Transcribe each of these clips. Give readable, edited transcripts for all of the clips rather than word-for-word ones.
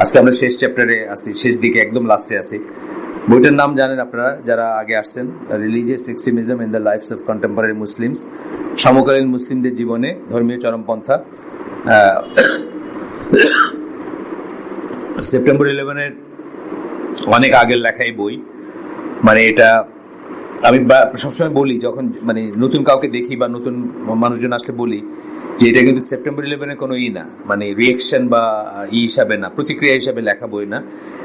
আজকে আমরা শেষ চ্যাপ্টারে আছি, শেষ দিকে একদম লাস্টে আছি। বইটার নাম জানেন আপনারা যারা আগে আসছেন, religious extremism in the lifes of contemporary Muslims, সমকালীন মুসলিমদের জীবনে ধর্মীয় চরমপন্থা। সেপ্টেম্বর 11-এর অনেক আগের লেখাই বই। মানে এটা আমি সবসময় বলি, যখন মানে নতুন কাউকে দেখি বা নতুন মানুষজন আসলে বলি যে এটা কিন্তু সেপ্টেম্বর 11-এর কোনো না, মানে রিয়েকশন বা হিসাবে না, প্রতিক্রিয়া হিসাবে লেখা বই না,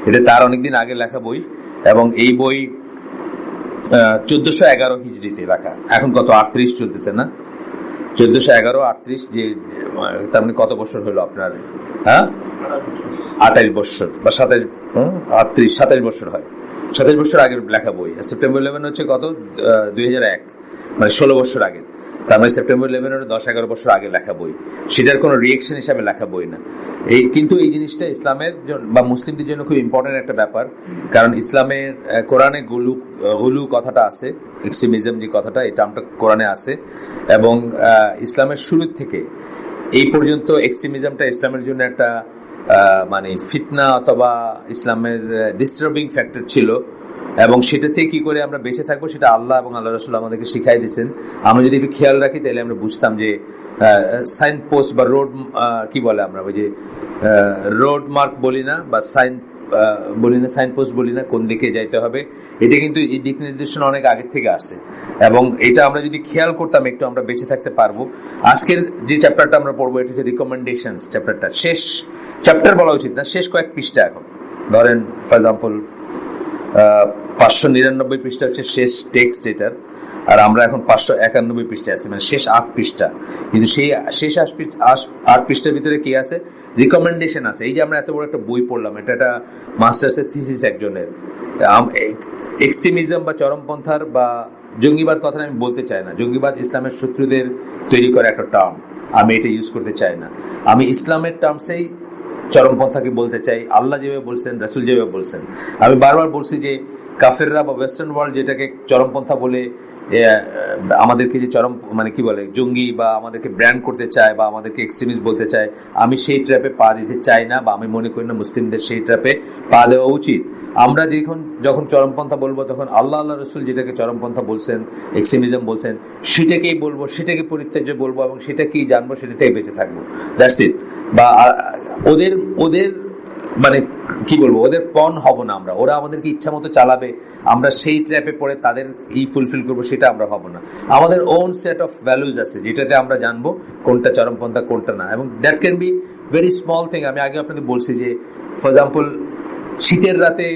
এটা তার অনেকদিন আগে লেখা বই। এবং এই বই 1411 হিজরিতে লেখা। এখন কত 38 চলতেছে না, 1411-38, যে তার মানে কত বছর হলো আপনার? 28 বছর বা 27 বছর হয়, 27 বছর আগের লেখা বই। সেপ্টেম্বর 11 হচ্ছে কত 2001, মানে 16 বছর আগে। তার মানে সেপ্টেম্বর 11 10-11 বছর আগে লেখা বই, সেটার কোনো রিয়েকশন হিসাবে লেখা বই না। কিন্তু এই জিনিসটা ইসলামের বা মুসলিমদের জন্য খুব ইম্পর্টেন্ট একটা ব্যাপার, কারণ ইসলামের কোরআনে গুলু কথাটা আছে, এক্সট্রিমিজম যে কথাটা, এই টার্মটা কোরআনে আছে। এবং ইসলামের শুরু থেকে এই পর্যন্ত এক্সট্রিমিজমটা ইসলামের জন্য একটা মানে ফিতনা অথবা ইসলামের ডিস্টার্বিং ফ্যাক্টর ছিল। এবং সেটাতে কি করে আমরা বেঁচে থাকবো সেটা আল্লাহ এবং আল্লাহ রাসূল আমাদেরকে শিখাই দিয়েছেন। আমরা যদি একটু খেয়াল রাখি তাহলে আমরা বুঝতাম যে সাইন পোস্ট বা রোড, কি বলে আমরা ওই যে রোড মার্ক বলি না বা সাইন বলি না, সাইন পোস্ট বলি না, কোন দিকে যাইতে হবে, এটা কিন্তু এই দিক নির্দেশনা অনেক আগের থেকে আসছে। এবং এটা আমরা যদি খেয়াল করতাম একটু, আমরা বেঁচে থাকতে পারবো। আজকের যে চ্যাপ্টারটা আমরা পড়বো এটা হচ্ছে রিকমেন্ডেশনস চ্যাপ্টারটা। শেষ চ্যাপ্টার বলা উচিত না, শেষ কয়েক পৃষ্ঠা। এখন ধরেন ফর এক্সাম্পল 599 পৃষ্ঠা হচ্ছে শেষ টেক্সট এটার, আর আমরা এখন 591 পৃষ্ঠা আছি, মানে শেষ 8 পৃষ্ঠা। কিন্তু সেই শেষ 8 পৃষ্ঠার ভিতরে কি আছে? রিকমেন্ডেশন আছে। এই যে আমরা এত বড় একটা বই পড়লাম, এটা একটা মাস্টার্সের থিসিস একজনের। এক্সট্রিমিজম বা চরমপন্থার বা জঙ্গিবাদ কথাটা আমি বলতে চাই না। জঙ্গিবাদ ইসলামের শত্রুদের তৈরি করা একটা টার্ম, আমি এটা ইউজ করতে চাই না। আমি ইসলামের টার্মসেই চরমপন্থাকে বলতে চাই, আল্লাহ যেভাবে বলছেন, রাসূল যেভাবে বলছেন। আমি বারবার বলছি যে কাফেররা বা ওয়েস্টার্ন ওয়ার্ল্ড যেটাকে চরমপন্থা বলে আমাদেরকে যে চরম মানে কি বলে জঙ্গি বা আমাদেরকে ব্র্যান্ড করতে চায় বা আমাদেরকে এক্সট্রিমিস্ট বলতে চায়, আমি সেই ট্র্যাপে পা দিতে চাই না, বা আমি মনে করি না মুসলিমদের সেই ট্র্যাপে পা দেওয়া উচিত। আমরা যখন চরমপন্থা বলবো তখন আল্লাহ রাসূল যেটাকে চরমপন্থা বলছেন, এক্সট্রিমিজম বলছেন, সেটাকেই বলবো, সেটাকে পরিত্যাজ্য বলবো এবং সেটাকেই জানবো, সেটাতেই বেঁচে থাকবো। That's it. বা ওদের মানে কি বলবো, ওদের পণ হব না আমরা। ওরা আমাদেরকে ইচ্ছা মতো চালাবে, আমরা সেই ট্র্যাপে পড়ে তাদের ফুলফিল করবো, সেটা আমরা হব না। আমাদের ওন সেট অফ ভ্যালুজ আছে যেটাতে আমরা জানবো কোনটা চরমপন্থা কোনটা না। এবং that can be very small thing. আমি আগে আপনাদের বলছি যে ফর এক্সাম্পল শীতের রাতে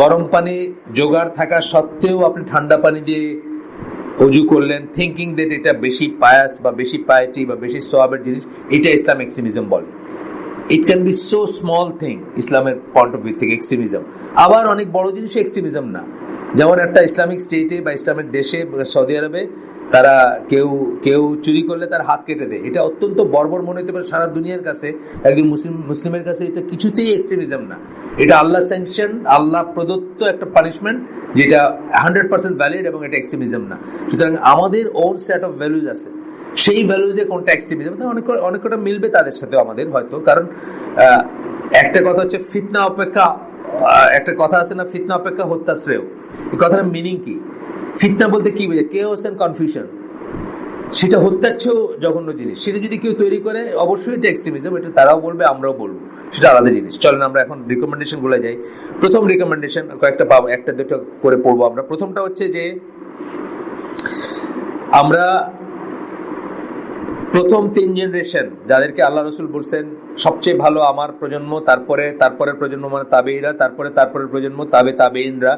গরম পানি জোগাড় থাকা সত্ত্বেও আপনি ঠান্ডা পানি দিয়ে অজু করলেন, থিঙ্কিং দ্যাট এটা বেশি পায়াস বা বেশি পায়েটি বা বেশি সওয়াবের জিনিস, এটা ইসলাম এক্সট্রিমিজম বলে। It can be so small thing ইসলামের পয়েন্ট অফ ভিউ থেকে এক্সট্রিমিজম। আবার অনেক বড় জিনিস এক্সট্রিমিজম না। যেমন একটা ইসলামিক স্টেটে বা ইসলামের দেশে, সৌদি আরবে, তারা কেউ চুরি করলে তার হাত কেটে দেয়। এটা অত্যন্ত বর্বর মনে হতে পারে সারা দুনিয়ার কাছে, একজন মুসলিমের কাছে এটা কিছুতেই এক্সট্রিমিজম না। এটা আল্লাহ স্যাংশন, আল্লাহ প্রদত্ত একটা পানিশমেন্ট, যেটা 100% ভ্যালিড, এবং এটা এক্সট্রিমিজম না। সুতরাং আমাদের ওন সেট অফ ভ্যালুজ আছে, সেই ভ্যালুজে কোনটা এক্সট্রিমিজম, অনেক কটা মিলবে তাদের সাথে আমাদের হয়তো। কারণ একটা কথা হচ্ছে ফিতনা অপেক্ষা, একটা কথা আছে না, ফিতনা অপেক্ষা হত্যা শ্রেয়। এই কথাটার মিনিং কি? ফিতনা বলতে কি বোঝায়? Chaos and confusion. সেটা হত্যার চেয়েও জঘন্য জিনিস। সেটা যদি কেউ তৈরি করে, অবশ্যই এটা এক্সট্রিমিজম, এটা তারাও বলবে, আমরাও বলবো, সেটা আলাদা জিনিস। চলেন আমরা এখন রিকমেন্ডেশন গুলো যাই। প্রথম রিকমেন্ডেশন কয়েকটা পাবো, একটা দুটো করে পড়বো আমরা। প্রথমটা হচ্ছে যে আমরা প্রথম 3 জেনারেশন যাদেরকে আল্লাহ রাসূল বলছেন সবচেয়ে ভালো আমার প্রজন্ম, তারপরের প্রজন্ম মানে তাবেঈরা, তারপরের প্রজন্ম তাবেঈনরা,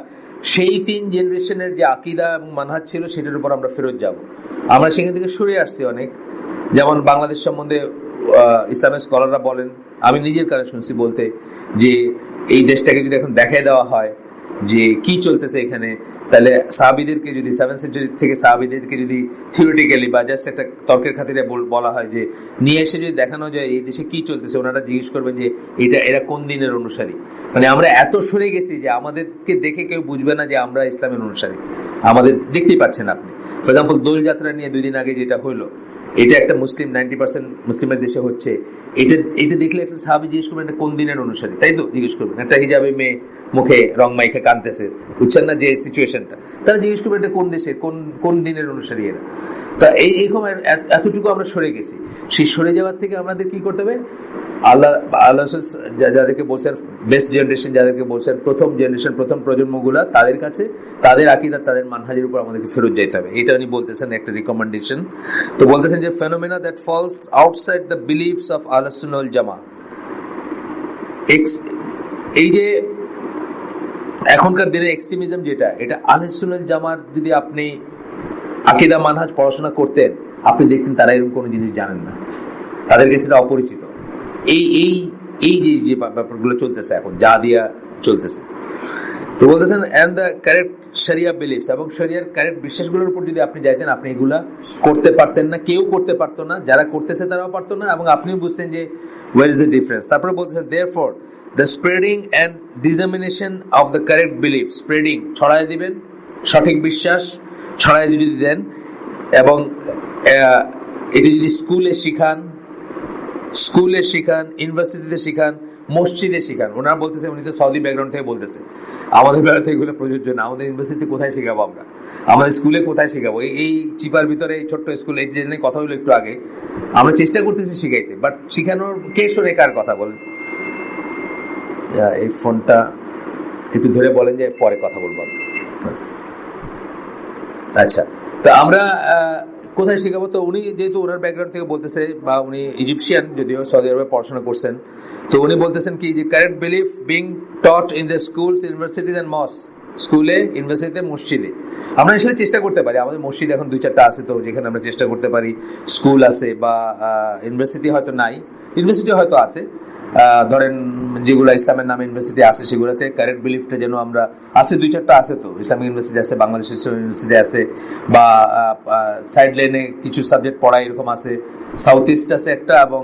সেই 3 জেনারেশনের যে আকীদা এবং মানহাজ ছিল সেটার উপর আমরা ফেরত যাব। আমরা সেখান থেকে সরে আসছি অনেক। যেমন বাংলাদেশ সম্বন্ধে ইসলামের স্কলাররা বলেন, আমি নিজের কাছে শুনছি বলতে, যে এই দেশটাকে যদি এখন দেখাই দেওয়া হয় যে কি চলতেছে এখানে, তাহলে সাহাবীদেরকে যদি 7th সেঞ্চুরি থেকে সাহাবীদেরকে যদি থিওরিটিক্যালি বা জাস্ট একটা তর্কের খাতিরে বলা হয় যে নিয়ে এসে যদি দেখানো যায় এই দেশে কি চলতেছে, ওনারা জিজ্ঞেস করবেন যে এরা কোন দিনের অনুসারী। মানে আমরা এত সরে গেছি যে আমাদেরকে দেখে কেউ বুঝবে না যে আমরা ইসলামের অনুসারী। আমাদের দেখতেই পাচ্ছেন আপনি। ফর এক্সাম্পল দোলযাত্রা নিয়ে 2 দিন আগে যেটা হইলো, এটা একটা মুসলিম 90% মুসলিমের দেশে হচ্ছে, এটা দেখলে একটা সাহাবী জিজ্ঞেস করবেন এটা কোন দিনের অনুসারী, তাই তো জিজ্ঞেস করবেন। একটা হিজাবে মেয়ে মুখে রং মাইখে কাঁদতেছে, বুঝছেন না যে সিচুয়েশনটা, তারা জিজ্ঞেস করবেন এটা কোন দেশে কোন দিনের অনুসারী এরা। তা এইরকম এতটুকু আমরা সরে গেছি। সেই সরে যাওয়ার থেকে আমাদের কি করতে হবে, আল্লাহ যাদেরকে বলছেন বেস্ট জেনারেশন, যাদেরকে বলছেন প্রথম জেনারেশন, প্রথম প্রজন্মগুলা, তাদের কাছে তাদের আকীদা তাদের মানহাজের উপর আমাদেরকে ফেরত যেতে হবে। এটা উনি বলতেছেন একটা রিকমেন্ডেশন। তো বলতেছেন যে phenomena that falls outside the beliefs of আহলুস সুন্নাহ ওয়াল জামা, এই যে এখনকার দিনে এক্সট্রিমিজম যেটা, এটা আহলুস সুন্নাহ ওয়াল জামার যদি আপনি আকীদা মানহাজ পড়াশোনা করতেন, আপনি দেখতেন তারা এরকম কোনো জিনিস জানেন না, তাদের কাছে সেটা অপরিচিত। এই যে ব্যাপারগুলো চলতেছে এখন, যা দিয়া চলতেছে। তো বলতেছেন এন্ড দ্য কারেক্ট শরিয়া বিলিফস, এবং শরিয়ার কারেক্ট বিশ্বাসগুলোর উপর যদি আপনি যাইতেন, আপনি এগুলা করতে পারতেন না, কেউ করতে পারতো না, যারা করতেছে তারাও পারতো না, এবং আপনিও বুঝতেন যে হোয়ার ইজ দ্য ডিফারেন্স। তারপরে বলতেছেন therefore the spreading and dissemination of the correct belief, spreading ছড়ায় দিবেন, সঠিক বিশ্বাস ছড়ায় যদি দেন, এবং এটি যদি স্কুলে শিখান, ইউনিভার্সিটিতে শিখান, মসজিদে শিখান। ওনারা বলতেছে, উনি তো সৌদি ব্যাকগ্রাউন্ড থেকে বলতেছে, আমাদের বেলা থেকে এগুলো প্রযোজ্য না, আমাদের ইউনিভার্সিটিতে কোথায় শেখাবো আমরা, আমাদের স্কুলে কোথায় শেখাবো, এই চিপার ভিতরে এই ছোট্ট স্কুল, এই যে কথা হলো একটু আগে, আমরা চেষ্টা করতেছি শিখাইতে, বাট শিখানোর কে শোনে কার কথা বলেন। এই ফোনটা একটু ধরে বলেন যে পরে কথা বলবো। আচ্ছা, তো আমরা কোথায় শেখাবো? তো উনি যেহেতু ওনার ব্যাকগ্রাউন্ড থেকে বলতেছে, বা উনি ইজিপশিয়ান, যদিও সৌদি আরবে পড়াশোনা করছেন, তো উনি বলতেছেন কি যে correct belief being taught in the schools, universities and mosque, স্কুলে, ইউনিভার্সিটিতে, মসজিদে। আমরা আসলে চেষ্টা করতে পারি, আমাদের মসজিদ এখন 2-4টা আছে, তো যেখানে আমরা চেষ্টা করতে পারি, স্কুল আছে বা ইউনিভার্সিটি হয়তো নাই, ইউনিভার্সিটি হয়তো আছে, ধরেন যেগুলো ইসলামের নামে ইউনিভার্সিটি আছে সেগুলোতে কারেক্ট বিলিফটা যেন আমরা আছে, 2-4টা আছে, তো ইসলামিক ইউনিভার্সিটি আছে, বাংলাদেশ ইউনিভার্সিটি আছে, বা সাইড লাইনে কিছু সাবজেক্ট পড়ায় এরকম আছে, সাউথ ইস্ট আছে একটা, এবং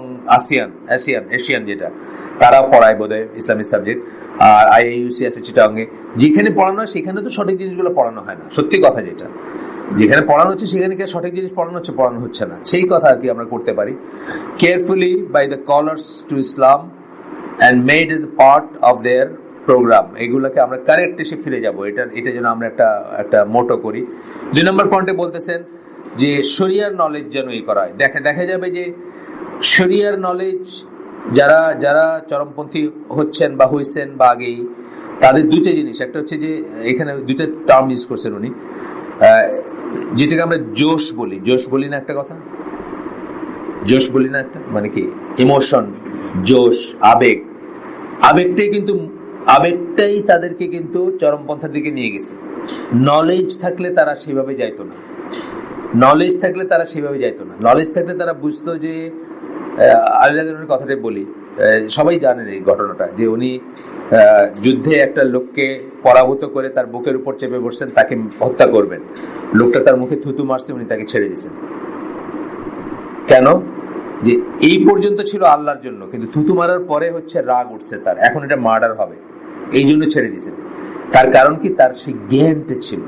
এশিয়ান যেটা, তারা পড়ায় বোধহয় ইসলামিক সাবজেক্ট, আর আইইউসি আছে চিটাগাঙে। যেখানে পড়ানো হয় সেখানে তো সঠিক জিনিসগুলো পড়ানো হয় না, সত্যি কথা যেটা, যেখানে পড়ানো হচ্ছে সেখানে কি সঠিক জিনিস পড়ানো হচ্ছে না, সেই কথা আর কি আমরা করতে পারি। Carefully by the callers to Islam and made is part of their program, এগুলোকে আমরা কারেক্ট এসে ফিরে যাবো, এটা যেন আমরা একটা মোটো করি। 2 নম্বর পয়েন্টে বলতেছেন যে শরিয়ার নলেজ যেন করা হয়। দেখা যাবে যে শরিয়ার নলেজ যারা চরমপন্থী হচ্ছেন বা হইছেন বা আগেই, তাদের 2টা জিনিস, একটা হচ্ছে যে এখানে 2টা টার্ম ইউজ করছেন উনি, যেটাকে আমরা জোশ বলি না, একটা কথা জোশ বলি না, একটা মানে কি ইমোশন, জোশ, আবেগটাই তাদেরকে কিন্তু চরমপন্থার দিকে নিয়ে গেছে। নলেজ থাকলে তারা সেভাবে যাইতো না, নলেজ থাকলে তারা বুঝতো যে আল্লাহর কথাটাই বলি, সবাই জানেন এই ঘটনাটা, যে উনি যুদ্ধে একটা লোককে পরাভূত করে তার বুকের উপর চেপে বসছেন, তাকে হত্যা করবেন, লোকটা তার মুখে থুতু মারছে, উনি তাকে ছেড়ে দিয়েছেন। কেন? যে এই পর্যন্ত ছিল আল্লাহর জন্য, কিন্তু থুতু মারার পরে হচ্ছে রাগ উঠছে তার, এখন এটা মার্ডার হবে, এই জন্য ছেড়ে দিয়েছেন। তার কারণ কি? তার সেই জ্ঞানটা ছিল।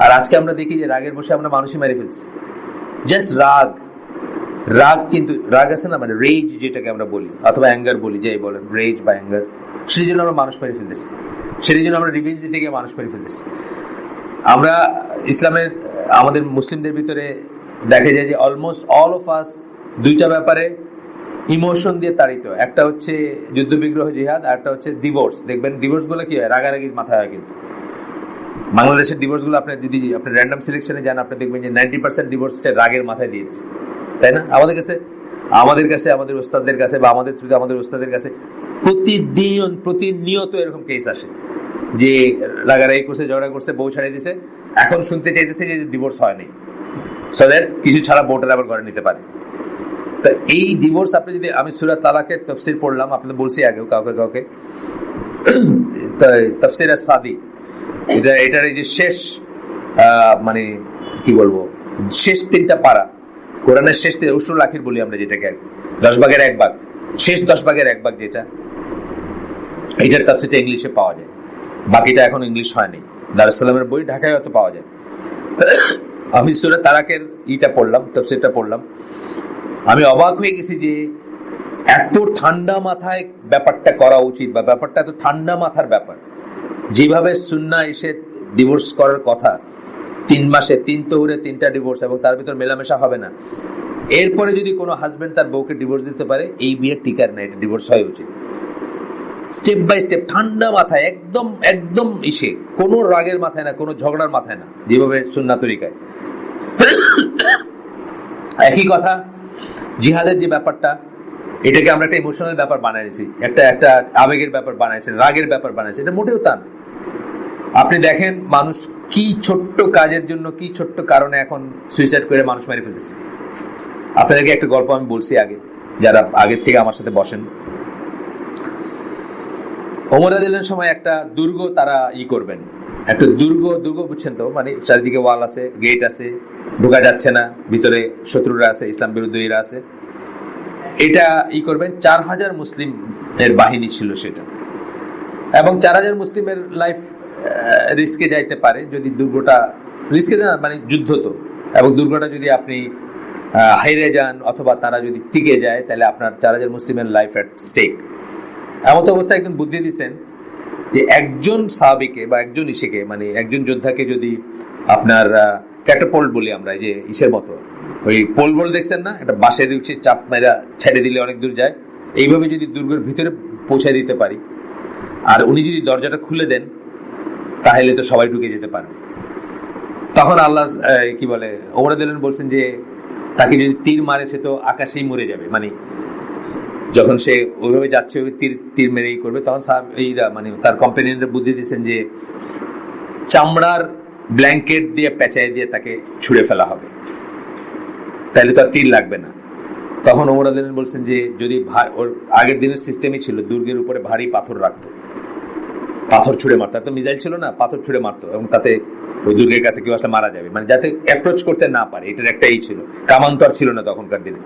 আর আজকে আমরা দেখি যে রাগের বসে আমরা মানুষই মেরে ফেলছি, জাস্ট রাগ, কিন্তু রাগ আছে না, মানে রেজ যেটাকে আমরা বলি, অথবা অ্যাঙ্গার বলি, যাই বলেন, রেজ বা অ্যাঙ্গার, সেই জন্য আমরা মানুষ মেরে ফেলতেছি, সেই জন্য আমরা রিভেঞ্জ দিতে গিয়ে মানুষ মেরে ফেলতেছি। আমরা ইসলামের, আমাদের মুসলিমদের ভিতরে দেখা যায় যে অলমোস্ট অল অফ আস 2টা ব্যাপারে ইমোশন দিয়ে তাড়িত। একটা হচ্ছে যুদ্ধবিগ্রহ, জিহাদ, আর একটা হচ্ছে ডিভোর্স। দেখবেন ডিভোর্স গুলো কি হয়, রাগারাগির মাথায় হয়। কিন্তু বাংলাদেশের ডিভোর্স গুলো আপনি যদি র্যান্ডম সিলেকশনে যান, আপনি দেখবেন যে 90% ডিভোর্সটা রাগের মাথায় দিয়েছে, তাই না? আমাদের কাছে, আমাদের ওস্তাদদের কাছে, বা আমাদের ওস্তাদের কাছে প্রতিনিয়ত এরকম কেস আসে যে রাগারাগি করছে, ঝগড়া করছে, বউ ছাড়িয়ে দিছে, এখন শুনতে চাইতেছে যে ডিভোর্স হয়নি, সো দ্যাট কিছু ছাড়া বউটার আবার ঘরে নিতে পারে। তা এই ডিভোর্স, আপনি যদি, আমি সূরা তালাকের তাফসীর পড়লাম, আপনাদের বলছি আগেও কাউকে, তাফসীর আস-সাদি, এটার এই যে শেষ, মানে কি বলবো, শেষ 3টা পারা, কোরআনের শেষ উসুল আখির বলি আমরা, যেটাকে 10 ভাগের 1 ভাগ, শেষ 10 ভাগের 1 ভাগ যেটা, এটার তাফসীরটা ইংলিশে পাওয়া যায়, বাকিটা এখন ইংলিশ হয়নি। দারুস সালামের বই ঢাকায় হয়তো পাওয়া যায়। আমি সূরা তারাকের পড়লাম, তাফসীরটা পড়লাম, আমি অবাক হয়ে গেছি যে এত ঠান্ডা মাথায় ব্যাপারটা করা উচিত, বা ব্যাপারটা এত ঠান্ডা মাথার ব্যাপার। যেভাবে সুন্নাহ এসে ডিভোর্স করার কথা, 3 মাসে 3 তহুরে 3টা ডিভোর্স, এবং তার ভিতর মেলামেশা হবে না, এরপরে যদি কোনো হাজবেন্ড তার বউকে ডিভোর্স দিতে পারে, এই বিয়ে টিকার না, এটা ডিভোর্স হওয়া উচিত। স্টেপ বাই স্টেপ, ঠান্ডা মাথায়, একদম একদম কোনো রাগের মাথায় না, কোনো ঝগড়ার মাথায় না, যেভাবে সুন্নাহ তরিকায়। একই কথা জিহাদের যে ব্যাপারটা, এটাকে আমরা একটা ইমোশনাল ব্যাপার বানাইছি, একটা আবেগের ব্যাপার বানাইছি, রাগের ব্যাপার বানাইছি। এটা মোটেও তা না। আপনি দেখেন মানুষ কি ছোট্ট কাজের জন্য, কি ছোট্ট কারণে এখন সুইসাইড করে মানুষ মেরে ফেলতেছে। আপনাদেরকে একটা গল্প আমি বলছি আগে, যারা আগের থেকে আমার সাথে বসেন। ওমর রাদিয়াল্লাহু আনহু সময় একটা দুর্গ তারা করবেন, একটা দুর্গ বুঝছেন তো, মানে চারিদিকে ওয়াল আছে, গেট আছে, ঢোকা যাচ্ছে না, ভিতরে শত্রুরা আছে, ইসলাম বিরোধীরা আছে। এটা করবেন, 4000 মুসলিমের বাহিনী ছিল সেটা, এবং 4000 মুসলিমের লাইফ রিস্কে যাইতে পারে যদি দুর্গটা রিস্কে না, মানে যুদ্ধ তো, এবং দুর্গটা যদি আপনি হাইরে যান অথবা তারা যদি টিকে যায়, তাহলে আপনার 4000 মুসলিমের লাইফ এট স্টেক। এমন অবস্থায় একজন বুদ্ধি দিচ্ছেন যে একজন সাহাবীকে বা একজন মানে একজন যোদ্ধাকে যদি আপনার ক্যাটাপল্ট বলি আমরা, যে মতো ওই পোল বল দেখছেন না, একটা বাঁশের চাপ মেরা ছেড়ে দিলে অনেক দূর যায়, এইভাবে যদি দুর্গের ভিতরে পৌঁছে দিতে পারি, আর উনি যদি দরজাটা খুলে দেন, তাহলে তো সবাই ঢুকে যেতে পারবে। তখন আল্লাহ ওমর রাদিয়াল্লাহু আনহু বলছেন যে তাকে যদি তীর মারে, সে তো আকাশেই মরে যাবে, মানে যখন সে ওইভাবে যাচ্ছে ওই তীর মেরেই করবে। তখন মানে তার কম্পেনিয়নরা বুদ্ধি দিচ্ছেন যে চামড়ার ব্ল্যাঙ্কেট দিয়ে পেঁচাই দিয়ে তাকে ছুঁড়ে ফেলা হবে, তাহলে তো আর তীর লাগবে না। তখন ওমর রাদিয়াল্লাহু আনহু বলছেন যে যদি ওর আগের দিনের সিস্টেমই ছিল, দুর্গের উপরে ভারী পাথর রাখতো, পাথর ছুঁড়ে মারতো, তো মিসাইল ছিল না, পাথর ছুঁড়ে মারতো, এবং তাতে ওই দুর্গের কাছে কেউ আসলে মারা যাবে, মানে যাতে অ্যাপ্রোচ করতে না পারে। এটার একটা ছিল, কামান তো আর ছিল না তখনকার দিনে।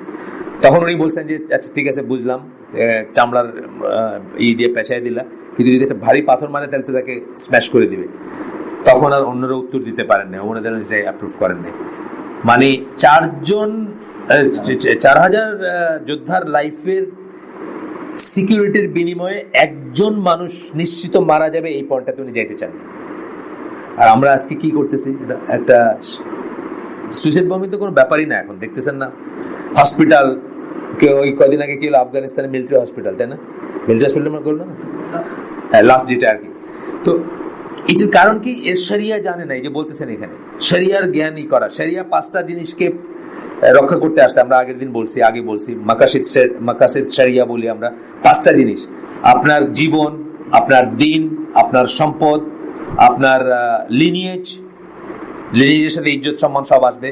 তখন উনি বলছেন যে আচ্ছা ঠিক আছে, বুঝলাম, চামড়ার দিয়ে পেঁচাই দিলা, কিন্তু যদি একটা ভারী পাথর মারে তাহলে তো তাকে স্ম্যাশ করে দিবে। তখন আর অন্যরা উত্তর দিতে পারেন না, ওনাদের অ্যাপ্রুভ করেন নাই। মানে 4000 যোদ্ধার লাইফের সিকিউরিটির বিনিময়ে একজন মানুষ নিশ্চিত মারা যাবে, এই পয়েন্টটাতে উনি যাইতে চান। আর আমরা আজকে কি করতেছি, একটা সুইসাইড বম্বিং তো কোনো ব্যাপারই না এখন, দেখতেছেন না? হসপিটাল, ওই কদিন আগে কি হলো আফগানিস্তানের মিলিটারি হসপিটাল, তাই না? মিলিটারি হসপিটাল করলো না, হ্যাঁ, লাস্ট যেটা আর কি। তো এটার কারণ কি? এর শরিয়া জানে না, এই যে বলতেছেন এখানে শরিয়ার জ্ঞানই করা। শরিয়া 5টা জিনিসকে রক্ষা করতে আসছে। আমরা আগের দিন আগে বলছি মাকাসিদ শরিয়া বলি আমরা। 5টা জিনিস: আপনার জীবন, আপনার দিন, আপনার সম্পদ, আপনার লিনিয়েজের সাথে ইজ্জত সম্মান সব আসবে,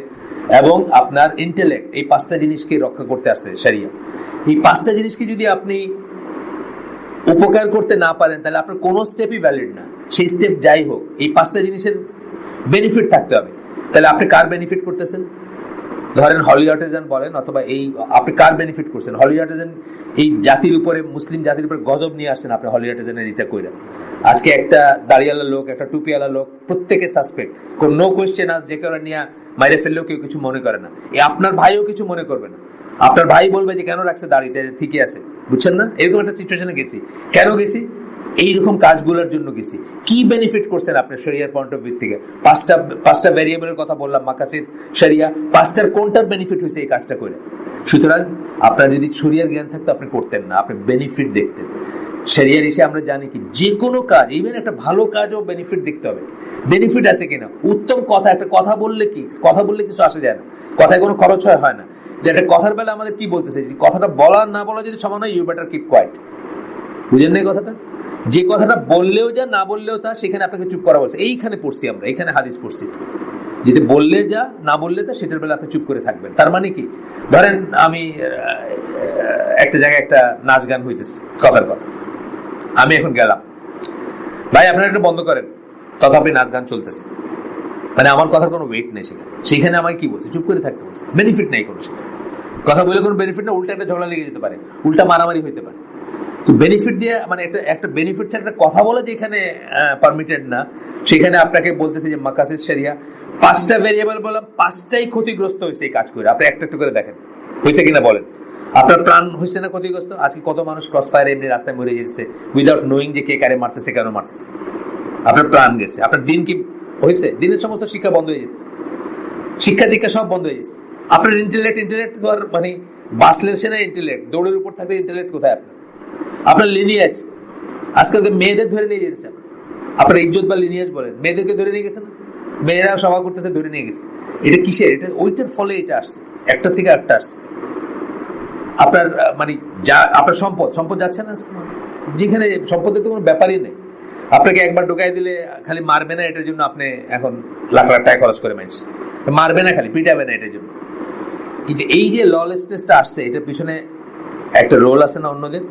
এবং আপনার ইন্টেলেক্ট। এই 5টা জিনিসকে রক্ষা করতে আসছে শরিয়া। এই 5টা জিনিসকে যদি আপনি উপকার করতে না পারেন, তাহলে আপনার কোনো স্টেপই ভ্যালিড না। সেই স্টেপ যাই হোক, এই 5টা জিনিসের বেনিফিট থাকতে হবে। তাহলে আপনি কার বেনিফিট করতেছেন? ধরেন হলি আর্টিজান বলেন, অথবা আপনি কার বেনিফিট করছেন? হলি আর্টিজান এই জাতির উপরে, মুসলিম জাতির উপরে গজব নিয়ে আসছেন আপনি হলি আর্টিজানের এটা কইরা। আজকে একটা দাড়িওয়ালা লোক, একটা টুপিওয়ালা লোক, প্রত্যেকে সাসপেক্ট, কোন নো কোয়েশ্চেন আস, যে কেউ নিয়ে মাইরে ফেললেও কেউ কিছু মনে করে না। আপনার ভাইও কিছু মনে করবে না। আপনার ভাই বলবে যে কেন রাখছে দাড়িতে, ঠিকই আছে, বুঝছেন না? এরকম একটা সিচুয়েশনে গেছি। কেন গেছি? এইরকম কাজগুলোর জন্য গেছি। কি বেনিফিট করছেন আপনি শরিয়ার পয়েন্ট অফ ভিউ থেকে? 5টা ভ্যারিয়েবলের কথা বললাম, মাকাসিদ শরিয়া, 5টার কোনটার বেনিফিট হয়েছে এই কাজটা করে? সুতরাং আপনার যদি শরিয়ার জ্ঞান থাকতো, আপনি করতেন না, আপনি বেনিফিট দেখতেন। শরিয়ার এসে আমরা জানি কি, যে কোনো কাজ, ইভেন একটা ভালো কাজও বেনিফিট দেখতে হবে, বেনিফিট আছে কিনা। উত্তম কথা, একটা কথা বললে কিছু আসে যায় না, কথায় কোনো খরচ হয় না। যে একটা কথার বেলা আমাদের কি বলতেছে, কথাটা বলা না বলা যদি সমান হয়, ইউ বেটার কিপ কোয়াইট। বুঝেন না কথাটা? যে কথাটা বললেও যা, না বললেও তা, সেখানে আপনাকে চুপ করা বলছে। এইখানে পড়ছি আমরা, এখানে হাদিস পড়ছি, যেটা বললে যা, না বললে তা, সেটার বেলা আপনি চুপ করে থাকবেন। তার মানে কি? ধরেন আমি একটা জায়গায় একটা নাচ গান হইতেছে, কথার কথা, আমি এখন গেলাম, ভাই আপনারা একটু বন্ধ করেন, তথাপি নাচ গান চলতেছে, মানে আমার কথার কোনো ওয়েট নেই সেখানে আমাকে কি বলছে? চুপ করে থাকতে বলছে। বেনিফিট নেই কোনো, সেটা কথা বলে কোনো বেনিফিট না, উল্টা একটা ঝগড়া লেগে যেতে পারে, উল্টা মারামারি হইতে পারে। তো বেনিফিট দিয়ে, মানে একটা বেনিফিট ছাড়া একটা কথা বলে যেখানে পারমিটেড না, সেখানে আপনাকে বলতেছে যে মাকাসিদ শরিয়া 5টা ভেরিয়েবল বললাম, 5টাই ক্ষতিগ্রস্ত হয়েছে এই কাজ করে। আপনি একটা একটু করে দেখেন হয়েছে কিনা বলেন। আপনার প্রাণ হয়েছে না ক্ষতিগ্রস্ত? আজকে কত মানুষ ক্রস ফায়ার এমনি রাস্তায় মরে যেতেছে উইদাউট নোয়িং যে কে কারে মারতেছে, কেন মারতেছে। আপনার প্রাণ গেছে। আপনার দিন কি হয়েছে? দিনের সমস্ত শিক্ষা বন্ধ হয়ে গেছে, শিক্ষা দীক্ষা সব বন্ধ হয়ে গেছে। আপনার ইন্টেলেক্ট তো আর মানে বাসলেছে না। ইন্টেলেক্ট দৌড়ের উপর থাকলে ইন্টেলেক্ট কোথায়? আপনার লিনিয়াজ আজকালকে মেয়েদের ধরে নিয়ে যেতেছে। আপনার ইজ্জত বা লিনিয়াজ বলেন, মেয়েদেরকে ধরে নিয়ে গেছে না? মেয়েরা সভা করতেছে, ধরে নিয়ে গেছে। এটা কিসের? এটা ওইটার ফলে এটা আসছে, একটা থেকে একটা আসছে। আপনার মানে যা আপনার সম্পদ যাচ্ছে না, যেখানে সম্পদের তো কোনো ব্যাপারই নেই। আপনাকে একবার ঢুকাই দিলে খালি মারবে না, এটার জন্য আপনি এখন লাখ লাখ টাকা খরচ করে মানছে, মারবে না, খালি পিটাবে না এটার জন্য। কিন্তু এই যে ললেসনেসটা আসছে, এটার পিছনে একটা রোল আছে না অন্যদের?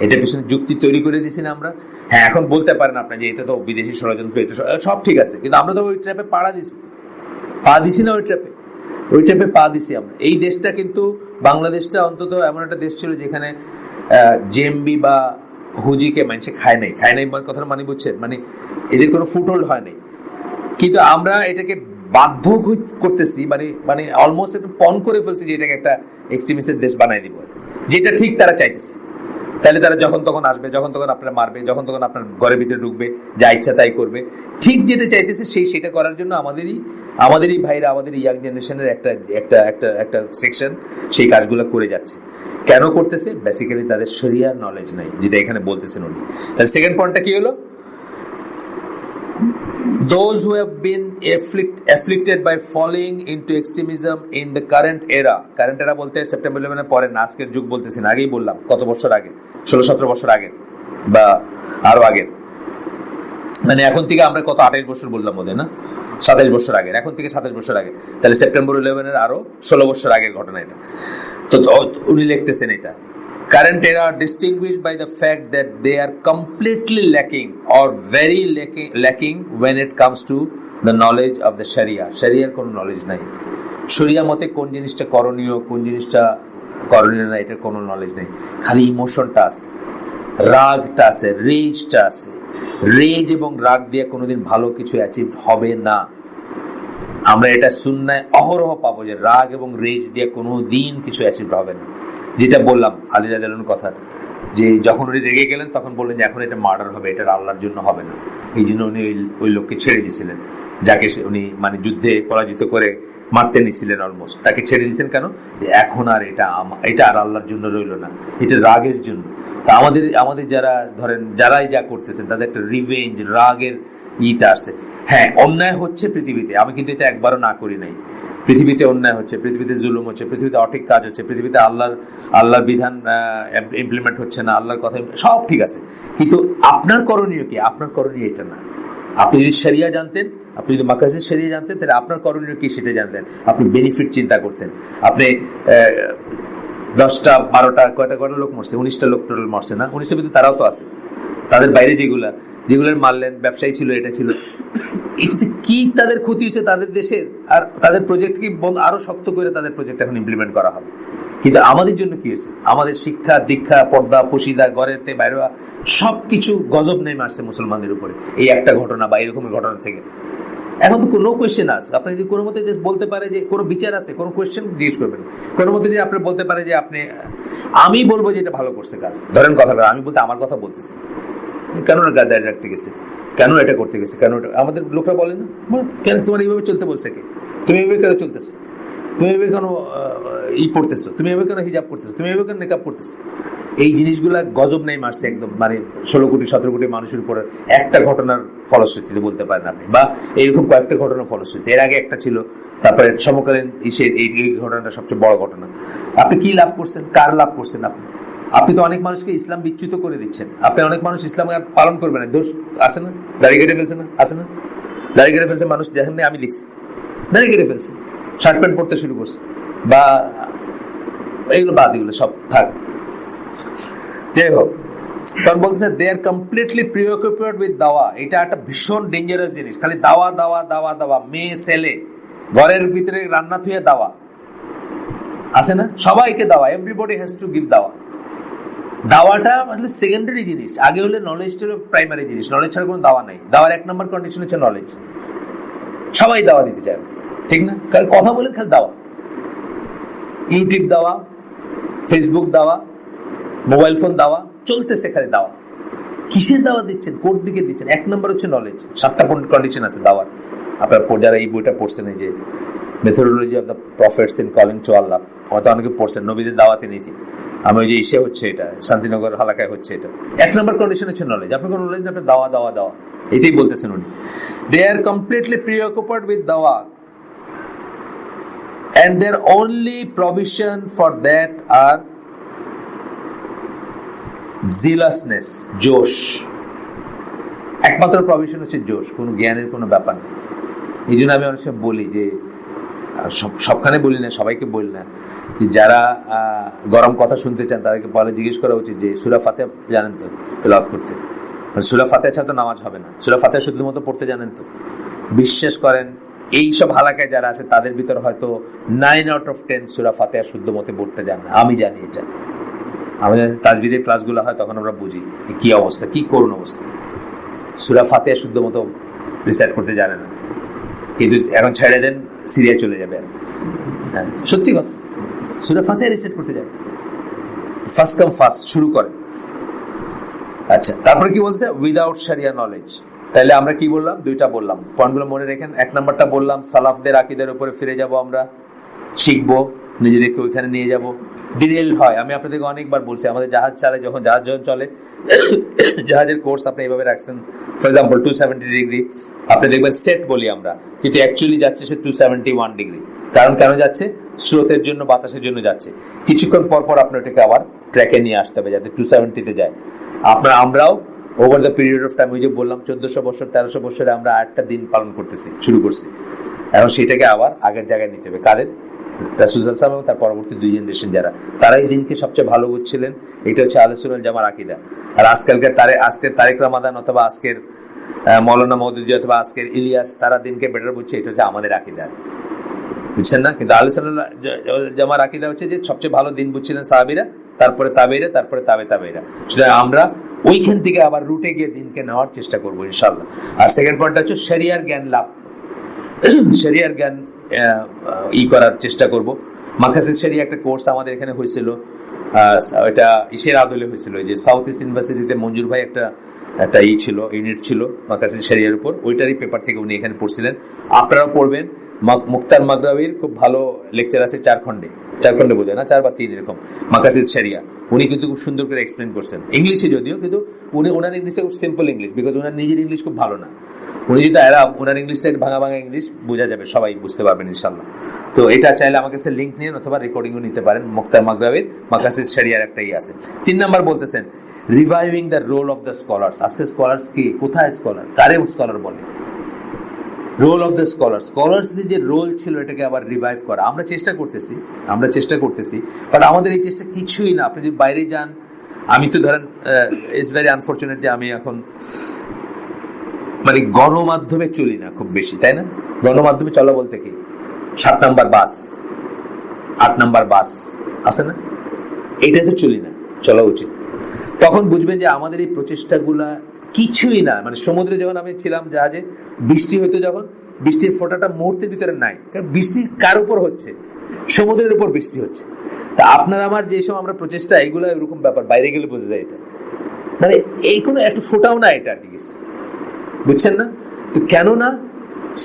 এটার পিছনে যুক্তি তৈরি করে দিছি না আমরা? হ্যাঁ, এখন বলতে পারেন আপনি যে এটা তো বিদেশি ষড়যন্ত্র, এটা সব ঠিক আছে, কিন্তু আমরা তো ওই ট্র্যাপে পা দিছি না। ওই ট্র্যাপে পা দিছি আমরা। এই দেশটা কিন্তু, বাংলাদেশটা অন্তত এমন একটা দেশ ছিল যেখানে জেএমবি বা হুজিকে মানুষে খায় নাই কথাটা মানে বুঝছেন, মানে এদের কোনো ফুটহোল্ড হয় নাই। কিন্তু আমরা এটাকে বাধ্য করতেছি, মানে অলমোস্ট একটু পণ করে ফেলছি যে এটাকে একটা এক্সট্রিমিস্টের দেশ বানাই দিব, যেটা ঠিক তারা চাইতেছে। তাহলে তারা যখন তখন আসবে, যখন তখন আপনারা মারবে, যখন তখন আপনার ঘরের ভিতরে ঢুকবে, যা ইচ্ছা তাই করবে। ঠিক যেটা চাইতেছে সেটা করার জন্য আমাদেরই ভাইরা, আমাদের ইয়াং জেনারেশনের একটা সেকশন সেই কাজগুলো করে যাচ্ছে। কেন করতেছে? বেসিক্যালি তাদের শরিয়ার নলেজ নাই, যেটা এখানে বলতেছেন উনি। তাহলে সেকেন্ড পয়েন্টটা কি হলো? Those who have been afflicted by falling into extremism in the current era বলতে সেপ্টেম্বর 11 পরে না, আজকের যুগ বলতেছি না, আগেই বললাম কত বছর আগে, 16-17 বছর আগে বা আরো আগে, মানে এখন থেকে আমরা কত 28 বছর বললাম বোধহয় না, 27 বছর আগে, এখন থেকে 27 বছর আগে। তাহলে সেপ্টেম্বর 11 আরো 16 বছর আগের ঘটনা এটা। তো উনি লিখতেছেন এটা, current era are distinguished by the fact that they are completely lacking or very lacking when it comes to the knowledge of the Sharia. Shariaর কোনো নলেজ নাই। শরিয়া মতে কোন জিনিসটা করণীয়, কোন জিনিসটা করণীয় না, এটার কোনো নলেজ নেই। খালি ইমোশনটা আছে, রাগটা আছে, রেজটা আছে। রেজ এবং রাগ দিয়ে কোনোদিন ভালো কিছু অ্যাচিভ হবে না। আমরা এটা সুন্নায় অহরহ পাবো যে রাগ এবং রেজ দিয়ে কোনোদিন কিছু অ্যাচিভ হবে না। যেটা বললাম আলী রাদিয়াল্লাহু আনহুর কথা, যে যখন উনি রেগে গেলেন তখন বললেন যে এখন এটা মার্ডার হবে, এটা আল্লাহর জন্য হবে না। এই জন্য উনি ওই লোককে ছেড়ে দিয়েছিলেন, যাকে উনি মানে যুদ্ধে পরাজিত করে মারতে নিয়েছিলেন অলমোস্ট, তাকে ছেড়ে দিয়েছেন। কেন? এখন আর এটা আর আল্লাহর জন্য রইল না, এটা রাগের জন্য। তা আমাদের যারা ধরেন যারাই যা করতেছেন, তাদের একটা রিভেঞ্জ, রাগের ইটা আসছে। হ্যাঁ, অন্যায় হচ্ছে পৃথিবীতে, আমি কিন্তু এটা একবারও না করি নাই। পৃথিবীতে অন্যায় হচ্ছে, পৃথিবীতে জুলুম হচ্ছে, পৃথিবীতে অঠিক কাজ হচ্ছে, পৃথিবীতে আল্লাহর বিধান ইমপ্লিমেন্ট হচ্ছে না, আল্লাহর কথা সব ঠিক আছে। কিন্তু আপনার করণীয় কি? আপনার করণীয় এটা না। আপনি যদি শরিয়া জানতেন, আপনি যদি মাকাসিদ শরিয়া জানতেন, তাহলে আপনার করণীয় কি সেটা জানতেন। আপনি বেনিফিট চিন্তা করতেন। আপনি 10টা 12টা কয়টা লোক মরছে, 19টা লোক টোটাল মরছে না? 19টার ভিতরে তারাও তো আছে, তাদের বাইরে যেগুলোর মারলেন, ব্যবসায়ী ছিল, এটা ছিল। এটাতে কি তাদের ক্ষতি হয়েছে তাদের দেশের? আর তাদের প্রজেক্ট কি আরো শক্ত করে তাদের প্রজেক্ট এখন ইমপ্লিমেন্ট করা হবে। কিন্তু আমাদের জন্য কি হয়েছে? আমাদের শিক্ষা দীক্ষা, পর্দা পশিদা, ঘরেতে বাইরে সবকিছু গজব নেমে আসছে মুসলমানদের উপরে এই একটা ঘটনা বা এরকমের ঘটনা থেকে। এখন তো কোনো কোয়েশ্চেন আছে, আপনি যদি কোনো মতে বলতে পারে যে কোনো বিচার আছে, কোনো কোয়েশ্চেন জিজ্ঞেস করবেন। কোনো মতে যে আপনি বলতে পারে যে আমি বলবো যে এটা ভালো করছে কাজ, ধরেন কথাটা আমি বলতে আমার কথা বলতেছি, কেন দাঁড়িয়ে রাখতে গেছে, কেন এটা করতে গেছে, কেন এটা আমাদের লোকরা বলে না, কেন তোমার এইভাবে চলতে বলছে কে, তুমি এইভাবে কেন চলতেছো, তুমি এইভাবে কেন পড়তেছো, তুমি এইভাবে কেন হিজাব পড়তেছো, তুমি এইভাবে কেন নেকাব পড়তেছো। এই জিনিসগুলা গজব নেই মারছে একদম, মানে 16 কোটি 17 কোটি মানুষের উপরে একটা ঘটনার ফলশ্রুতিতে বলতে পারেন আপনি, বা এইরকম কয়েকটা ঘটনার ফলশ্রুতি। এর আগে একটা ছিল, তারপরে সমকালীন এই ঘটনাটা সবচেয়ে বড় ঘটনা। আপনি কি লাভ করছেন? কার লাভ করছেন? আপনি তো অনেক মানুষকে ইসলাম বিচ্যুত করে দিচ্ছেন। আপনি অনেক মানুষ ইসলাম পালন করবে না, দোষ আছে না? দাড়ি কেটে ফেলছে না? আছে না? দাড়ি কেটে ফেলছে মানুষ, যেখানে আমি লিখছি দাড়ি কেটে ফেলছে, শার্ট প্যান্ট পরতে শুরু করছে, বা এইগুলো বাদ, এগুলো সব থাক। যাই হোক, তখন বলছে দে আর কমপ্লিটলি প্রিঅকুপাইড উইথ দাওয়া। এটা একটা ভীষণ ডেঞ্জারাস জিনিস। খালি দাওয়া দাওয়া দাওয়া দাওয়া, মেয়ে ছেলে ঘরের ভিতরে রান্না থুয়ে দাওয়া, আছে না? সবাইকে দাওয়া, এভরিবডি হ্যাজ টু গিভ দাওয়া। দাওয়াটা আসলে সেকেন্ডারি জিনিস, আগে হলে নলেজটা প্রাইমারি জিনিস। নলেজ ছাড়া কোনো দাওয়া নাই। দাওয়ার 1 নম্বর কন্ডিশন হচ্ছে নলেজ। সবাই দাওয়া দিতে চায়, ঠিক না? কারণ কথা বলে খালি দাওয়া, ইউটিউব দাওয়া, ফেসবুক দাওয়া, মোবাইল ফোন দাওয়া, চলতেছে খালি দাওয়া। কিসের দাওয়া দিচ্ছেন, কোন দিকে দিচ্ছেন? এক নম্বর হচ্ছে নলেজ। 7টা কন্ডিশন আছে দাওয়ার। আপনার যারা এই বইটা পড়ছেন, এই যে methodology of the prophets in calling to আল্লাহ, হয়তো অনেকে পড়ছেন, নবীদের দাওয়াতে নীতি। আমি ওই যে ইসে হচ্ছে এটা, শান্তিনগর হালাকায় হচ্ছে এটা। 1 নম্বর কন্ডিশন হচ্ছে নলেজ। আপনি কোনো নলেজ না, আপনি দাওয়া দাওয়া দাওয়া, এটাই বলতেছেন উনি। দে আর কমপ্লিটলি প্রিঅকুপাইড উইথ দাওয়া and their only provision for that are zealousness, জোশ। একমাত্র প্রভিশন হচ্ছে জোশ, কোনো জ্ঞানের কোনো ব্যাপার নেই। এই জন্য আমি অনেক সময় বলি যে, সবখানে বলি না, সবাইকে বলি না, যে যারা গরম কথা শুনতে চান তাদেরকে বলে জিজ্ঞেস করা উচিত যে সূরা ফাতিহা জানেন তো তেলাওয়াত করতে? সূরা ফাতিহা ছাড়া তো নামাজ হবে না। সূরা ফাতিহা শুদ্ধমতো পড়তে জানেন তো? বিশ্বাস করেন, এইসব হালাকায় যারা আছে তাদের ভিতর হয়তো 9 out of 10 সূরা ফাতিহা শুদ্ধ মতে পড়তে জানে না। আমি জানি এটা। আমাদের তাজবিদের ক্লাসগুলো হয়, তখন আমরা বুঝি কি অবস্থা, কি করুন অবস্থা। সূরা ফাতিহা শুদ্ধ মতো রিসাইট করতে জানে না, কিন্তু এখন ছেড়ে দেন, সিরিয়া চলে যাবে। হ্যাঁ, সত্যি কথা, সূরা ফাতিহা রিসাইট করতে যাবে, ফার্স্ট কাম ফার্স্ট শুরু করে। আচ্ছা, তারপরে কি বলছে? উইদাউট শরিয়া নলেজ। তাহলে আমরা কি বললাম? 2টা বললাম, পয়েন্টগুলো মনে রেখেন। 1 নাম্বারটা বললাম, সালাফদের আকীদার উপরে ফিরে যাব, আমরা শিখবো, নিজেদেরকে ওইখানে নিয়ে যাব। ডিটেইলড হয়, আমি আপনাদেরকে অনেকবার বলছি, আমাদের জাহাজ চালে, যখন জাহাজ চলে, জাহাজের কোর্স আপনি এইভাবে রাখছেন, ফর এক্সাম্পল 270 ডিগ্রি, আপনি দেখবেন সেট বলি আমরা, কিন্তু অ্যাকচুয়ালি যাচ্ছে সে 271 ডিগ্রি। কারণ কেন যাচ্ছে? স্রোতের জন্য, বাতাসের জন্য যাচ্ছে। কিছুক্ষণ পর পর আপনার এটাকে আবার ট্র্যাকে নিয়ে আসতে হবে যাতে 270-তে যায়। আমরাও over the period of time, ওই যে বললাম 1400 বছর 1300 বছরে আমরা 8টা দিন পালন করতেছি, শুরু করছি। এখন সেটাকে আবার আগের জায়গায় নিতে হবে। কাদের? রাসূল সাল্লাল্লাহু আলাইহি ওয়াসাল্লাম, তার পরবর্তী 2 জেনারেশন যারা, তারা এই দিনকে সবচেয়ে ভালো বুঝছিলেন। এটা হচ্ছে আহলে সুন্নাত ওয়াল জামার আকীদা। আর আজকের তারেক রমাদান অথবা আজকের মৌলানা মওদুদী অথবা আজকের ইলিয়াস, তারা দিনকে বেটার বুঝছে। এটা হচ্ছে আমাদের আকীদা, বুঝছেন না? কিন্তু আহলে সুন্নাত ওয়াল জামার আকীদা হচ্ছে যে সবচেয়ে ভালো দিন বুঝছিলেন সাহাবীরা, তারপরে তাবেঈরা, তারপরে তাবেঈরা। সেটা আমরা ওইখান থেকে আবার রুটে গিয়ে দিনকে নেওয়ার চেষ্টা করবো ইনশাআল্লাহ। আর সেকেন্ড পয়েন্টটা হচ্ছে শরিয়ার জ্ঞান লাভ, শরিয়ার জ্ঞান করার চেষ্টা করব। মাকাসিদ শরিয়া একটা কোর্স আমাদের এখানে হয়েছিল, এটা ইসের আদলে হয়েছিল, যে সাউথ ইস্ট ইউনিভার্সিটিতে মঞ্জুর ভাই একটা ছিল, ইউনিট ছিল মাকাসিদ শরিয়ার উপর, ওইটারই পেপার থেকে উনি এখানে পড়ছিলেন। আপনারা পড়বেন। মুক্তার মাগরাবির খুব ভালো লেকচার আছে, 4 খণ্ডে বোঝায় না, 4 বা 3 এরকম, মাকাসিদ শরিয়া। উনি কিন্তু খুব সুন্দর করে এক্সপ্লেন করছেন, ইংলিশে যদিও, কিন্তু ওনার ইংলিশে খুব সিম্পল ইংলিশ, বিকজ ওনার নিজের ইংলিশ খুব ভালো না। উনি যদি আরাম, ওনার ইংলিশটা ভাঙা ইংলিশ, বোঝা যাবে, সবাই বুঝতে পারবেন ইনশাল্লাহ। তো এটা চাইলে আমাকে লিঙ্ক নিয়ে অথবা রেকর্ডিংও নিতে পারেন। মুক্তার মাগরাবির মাকাসিদ শরিয়ার একটাই আছে। 3 নাম্বার বলতেছেন reviving the role of the scholars. আজকে স্কলার্স কি, কোথায় স্কলার, কারে স্কলার বলে? রোল অফ দ্য স্কলার্স যে রোল ছিল, এটাকে আবার রিভাইভ করা আমরা চেষ্টা করতেছি, বাট আমাদের এই চেষ্টা কিছুই না। আপনি যদি বাইরে যান, আমি তো ধরেন ইটস ভেরি আনফরচুনেট যে আমি এখন মানে গণমাধ্যমে চলি না খুব বেশি, তাই না? গণমাধ্যমে চলা বলতে কি, 7 নাম্বার বাস, 8 নাম্বার বাস আছে না, এটা তো চলি না, চলা উচিত। তখন বুঝবেন যে আমাদের এই প্রচেষ্টাগুলা কিছুই না। মানে সমুদ্রে যখন আমি ছিলাম জাহাজে, বৃষ্টি হইতো, যখন বৃষ্টির ফোঁটাটা মুহূর্তের ভিতরে নাই, কারণ বৃষ্টি কার উপর হচ্ছে? সমুদ্রের উপর বৃষ্টি হচ্ছে। তা আপনার আমার যেসব আমরা প্রচেষ্টা, এগুলো এরকম ব্যাপার, বাইরে গেলে বোঝা যায় এটা, মানে এই কোনো একটা ফোটাও না এটা, ঠিক আছে, বুঝছেন না? তো কেন না,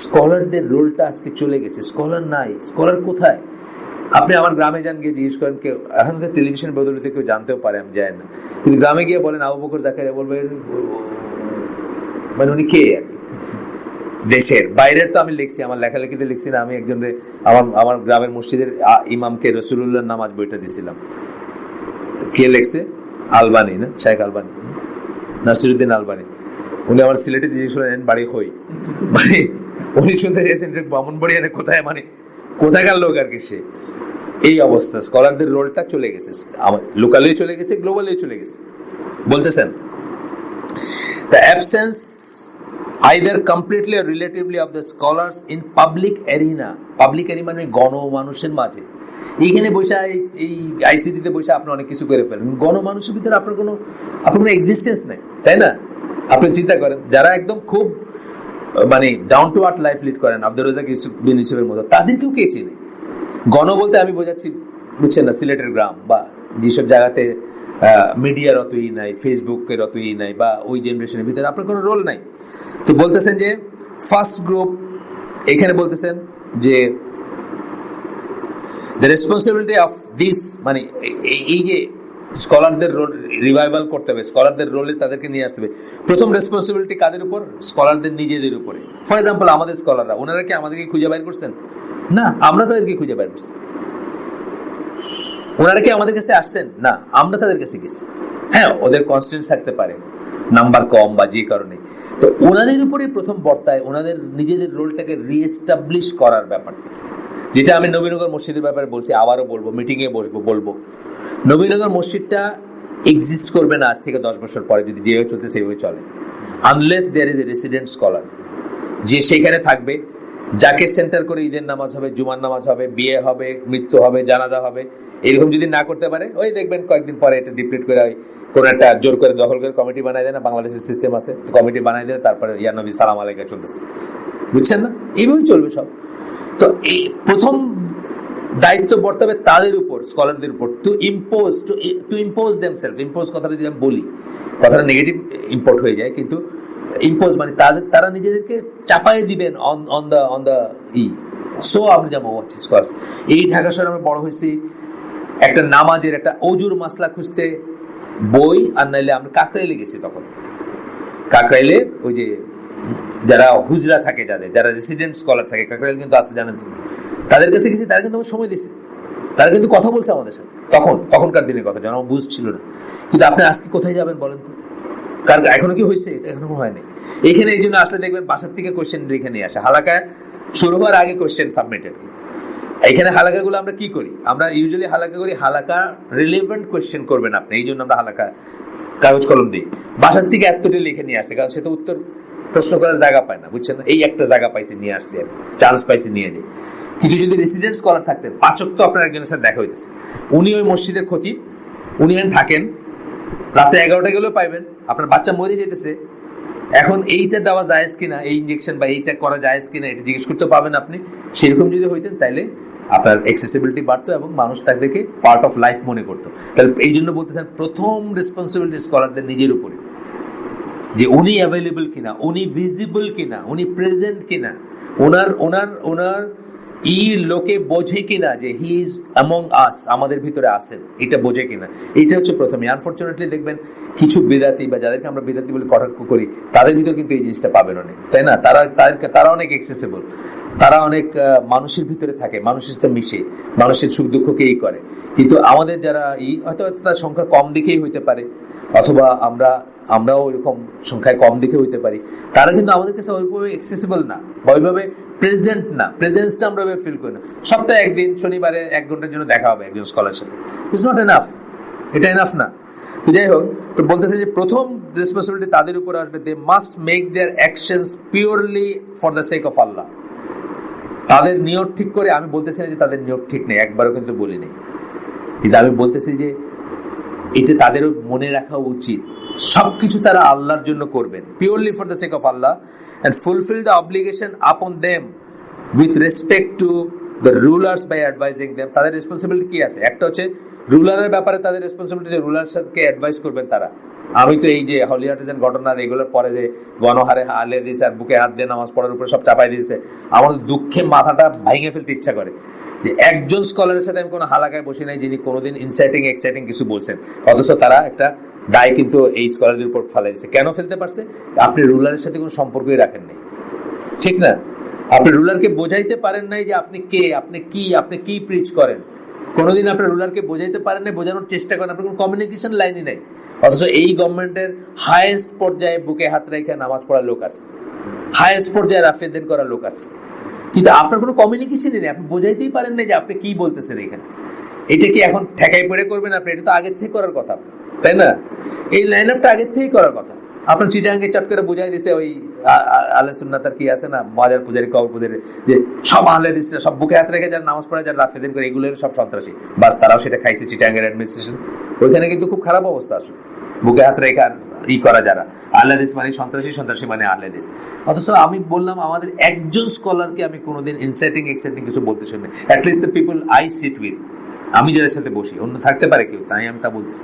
স্কলারদের রোলটা আজকে চলে গেছে, স্কলার নাই। স্কলার কোথায়? আপনি আমার গ্রামে যান, গিয়ে জিজ্ঞেস করেন, কেউ এখন তো টেলিভিশন বদলিতে কেউ জানতেও পারে, আমি জানি না, কিন্তু গ্রামে গিয়ে বলেন আবু বকর জাকারিয়া, বলবে মানে উনি কে আর কি, দেশের বাইরের। তো আমি লিখছি, আমার লেখালেখিতে লিখছি না, আমি একজনের আমার গ্রামের মসজিদের ইমামকে রাসূলুল্লাহ নামাজ বইটা দিছিলাম। কে লিখছে? আলবানি, না শেখ আলবানি, নাসিরউদ্দিন আলবানি। উনি আমার সিলেটে জিজ্ঞেস করেন বাড়ি হই, মানে উনি শুনতে চেয়েছেন ব্রাহ্মণবাড়িয়া কোথায়, মানে কোথাকার লোক আর কি সে। এই অবস্থা, স্কলারদের রোলটা চলে গেছে, লোকালেও চলে গেছে, গ্লোবালেও চলে গেছে। বলতেছেন the absence either completely or relatively of the scholars in public arena মানে গণমানুষের মাঝে। এইখানে বসে, এই আইসিটিতে বসে আপনি অনেক কিছু করে ফেলেন, গণমানুষের ভিতরে আপনার কোনো এক্সিস্টেন্স নেই, তাই না? আপনি চিন্তা করেন, যারা একদম খুব মানে down to earth life lead করেন, আব্দুর রাজ্জাক ইউসুফ বিন ইউসুফের মতো, তাদেরকেও কে চেনে? গণ বলতে আমি বোঝাচ্ছি, বুঝছেন না, সিলেটের গ্রাম বা যেসব জায়গাতে মিডিয়ার অতই নাই, ফেসবুকের অতই নাই, বা ওই জেনারেশনের ভিতরে আপনার কোনো রোল নাই। তো বলতেছেন যে ফার্স্ট গ্রুপ, এখানে বলতেছেন যে দ্য রেসপন্সিবিলিটি অফ দিস, মানে এই যে স্কলারদের রোল রিভাইভাল করতে হবে, স্কলারদের রোলে তাদেরকে নিয়ে আসতে হবে। প্রথম রেসপন্সিবিলিটি কাদের উপর? স্কলারদের নিজেদের উপরে। ফর এক্সাম্পল, আমাদের স্কলাররা, ওনারা কি আমাদেরকে খুঁজে বাইর করছেন? না, আমরা তাদেরকে খুঁজে বাইর করছি। ওনারা কি আমাদের কাছে আসছেন? না, আমরা তাদের কাছে গেছি। হ্যাঁ, ওদের কনস্টেন্স থাকতে পারে, নাম্বার কম বা যে কারণে, তো ওনাদের উপরে প্রথম বর্তায় ওনাদের নিজেদের রোলটাকে রিএস্টাবলিশ করার ব্যাপারটা, যেটা আমি নবীনগর মসজিদের ব্যাপারে বলছি, আবারও বলবো, মিটিংয়ে বলবো, নবীনগর মসজিদটা এক্সিস্ট করবে না আজ থেকে 10 বছর পরে, যদি যেভাবে চলতে সেভাবে চলে, unless there is a resident scholar, যে সেখানে থাকবে, যাকে সেন্টার করে ঈদের নামাজ হবে, জুমার নামাজ হবে, বিয়ে হবে, মৃত্যু হবে, জানাজা হবে। এরকম যদি না করতে পারে, ওই দেখবেন কয়েকদিন পরে এটা ডিপ্লিট করে কোন একটা জোর করে দখল করে কমিটি বানাই দেয় না, বাংলাদেশের সিস্টেম আছে, কমিটি বানাই দেয়, তারপরে ইয়া নবী সালাম আলাইকা চলতেছে, বুঝছেন না? এইভাবেই চলবে সব। তো এই প্রথম দায়িত্ব বর্তাবে তাদের উপর, স্কলারদের উপর, টু ইম্পোজ দেমসেলফ। ইম্পোজ কথাটা যদি আমি বলি, কথাটা নেগেটিভ ইম্পোর্ট হয়ে যায়, কিন্তু ইম্পোজ মানে তারা নিজেদেরকে চাপাই দিবেন অন দা সো আমরা যাবো। এই ঢাকা শহরে আমরা বড় হয়েছি, একটা নামাজের একটা অজুর মাসলা খুঁজতে বই, আর নাইলে আমরা কাকরাইলে গেছি। তখন কাকরাইলে ওই যে যারা হুজরা থাকে, যারা রেসিডেন্ট স্কলার থাকে, কাকরাইল কিন্তু আছে জানেন তো, তাদের কাছে গেছি, তারা কিন্তু আমার সময় দিচ্ছে, তারা কিন্তু কথা বলছে আমাদের সাথে। তখনকার দিনের কথা, যেন আমার বুঝ ছিল না। কিন্তু আপনি আজকে কোথায় যাবেন বলেন তো? কারণ এখনো কি হয়েছে? এটা এখনো হয়নি। এইখানে এই জন্য আসলে দেখবেন বাসার থেকে কোয়েশ্চেন লিখে নিয়ে আসে, হালাকা শুরু হওয়ার আগে কোয়েশ্চেন সাবমিটেড। এইখানে হালাকাগুলো আমরা কি করি? আমরা ইউজুয়ালি হালাকা করি, হালাকা রিলেভেন্ট কোয়েশ্চেন করবেন আপনি, এই জন্য আমরা হালাকা কাগজ কলম দিই। বাসার থেকে এতটা লিখে নিয়ে আসে, কারণ সে তো উত্তর প্রশ্ন করার জায়গা পায় না, বুঝছেন না? এই একটা জায়গা পাইছে, নিয়ে আসছে, চান্স পাইছে, নিয়ে যায়। কিন্তু যদি রেসিডেন্ট স্কলার থাকতেন, পাচক তো আপনার একজনের সাথে দেখা হইতেছে, উনি ওই মসজিদের খতিব, উনি এখানে থাকেন, রাতে 11টা গেলেও পাইবেন, আপনার বাচ্চা মরে যেতেছে, এখন এইটা দেওয়া জায়েজ কিনা, এই ইনজেকশন বা এইটা করা জায়েজ কিনা, এটা জিজ্ঞেস করতে পাবেন আপনি। সেরকম যদি হইতেন, তাইলে আপনার অ্যাক্সেসিবিলিটি বাড়তো এবং মানুষ তাদেরকে পার্ট অফ লাইফ মনে করতো। তাহলে এই জন্য বলতেছেন প্রথম রেসপন্সিবিলিটি স্কলারদের নিজের উপরে, যে উনি অ্যাভেলেবল কিনা, উনি ভিজিবল কিনা, উনি প্রেজেন্ট কিনা, ওনার লোকে বোঝে কিনা যে হি ইজ অ্যামং আস, আমাদের ভিতরে আছেন, এটা বোঝে কিনা। এটা হচ্ছে প্রথমে। আনফরচুনেটলি দেখবেন কিছু বেদাতি বা যাদেরকে আমরা বেদাতি বলে কটাক্ষ করি, তাদের ভিতরে কিন্তু এই জিনিসটা পাবেন অনেক, তাই না? তারা অনেক অ্যাক্সেসিবল, তারা অনেক মানুষের ভিতরে থাকে, মানুষের সাথে মিশে, মানুষের সুখ দুঃখকে এই করে। কিন্তু আমাদের যারা হয়তো তার সংখ্যা কম দিকেই হইতে পারে, অথবা আমরাও এরকম সংখ্যায় কম দিকে হইতে পারি, তারা কিন্তু আমাদের কাছে ওইভাবে অ্যাক্সেসিবল না, বা ওইভাবে প্রেজেন্ট না, প্রেজেন্সটা আমরা ওইভাবে ফিল করি না। সপ্তাহে একদিন শনিবারে 1 ঘন্টার জন্য দেখা হবে একজন স্কলার সাথে, ইটস নট এনাফ, এটা এনাফ না। তো যাই হোক, তো বলতেছে যে প্রথম রেসপন্সিবিলিটি তাদের উপর আসবে, they must make their actions purely for the sake of আল্লাহ। তাদের নিয়ত ঠিক করে, আমি বলতেছি না যে তাদের নিয়ত ঠিক নেই, একবারও কিন্তু বলিনি, কিন্তু আমি বলতেছি যে এটা তাদেরও মনে রাখা উচিত, সবকিছু তারা আল্লাহর জন্য করবেন, purely for the sake of Allah, and fulfill the obligation upon them with respect to the rulers by advising them. তাদের রেসপন্সিবিলিটি কি আছে? একটা হচ্ছে রুলারের ব্যাপারে তাদের রেসপন্সিবিলিটি, যে রুলার সাথে অ্যাডভাইস করবেন তারা। আমি তো এই যে হলিহার্টিজেন ঘটনার এগুলোর পরে যে গণহারে হালে দিয়েছে আর বুকে হাত দিয়ে নামাজ পড়ার উপরে সব চাপাই দিয়েছে, আমার দুঃখে মাথাটা ভেঙে ফেলতে ইচ্ছা করে যে একজন স্কলারের সাথে আমি কোনো হালাকায় বসি নাই যিনি কোনোদিন এক্সাইটিং কিছু বলছেন, অথচ তারা একটা দায় কিন্তু এই স্কলারদের উপর ফেলে দিচ্ছে। কেন ফেলতে পারছে? আপনি রুলারের সাথে কোনো সম্পর্কই রাখেন নাই, ঠিক না? আপনি রুলারকে বোঝাইতে পারেন নাই যে আপনি কে, আপনি কি প্রিচ করেন। কোনোদিন আপনি রুলারকে বোঝাইতে পারেন নাই, বোঝানোর চেষ্টা করেন, আপনার কোনো কমিউনিকেশন লাইনই নাই। অথচ এই গভর্নমেন্টের হাইয়েস্ট পর্যায়ে বুকে হাত রেখে নামাজ পড়ার লোক আছে, হাইয়েস্ট পর্যায়ে রাফেদেন করার লোক আছে, কিন্তু আপনার কোনো কমিউনিকেশনই নেই, আপনি বোঝাইতেই পারেন না যে আপনি কি বলতেছেন এখানে। এটা কি এখন ঠেকাই পড়ে করবেন আপনি? এটা তো আগের থেকে করার কথা, তাই না? এই লাইন আপটা আগের থেকেই করার কথা। আপনার চিটাঙ্গে চট করে বুঝাই দিছে ওই আহলে সুন্নাতের কি আছে না, মাজার পূজারি, কবর পূজারি, যে সব আহলে হাদিস সব বুকে হাত রেখে যারা নামাজ পড়ে, যারা রাফেদিন করে, এগুলোর সব সন্ত্রাসী। বাস তারাও সেটা খাইছে চিটাঙ্গের অ্যাডমিনিস্ট্রেশন। ওইখানে কিন্তু খুব খারাপ অবস্থা আসলে। বুকে হাত রেখে আর করা যারা আহলে হাদিস মানে সন্ত্রাসী, সন্ত্রাসী মানে আহলে হাদিস। অথচ আমি বললাম আমাদের একজন স্কলারকে আমি কোনোদিন ইনসাইটিং এক্সাইটিং কিছু বলতে শুনি, at least the people I sit with, আমি যাদের সাথে বসি, অন্য থাকতে পারে কেউ, তাই আমি তা বলছি।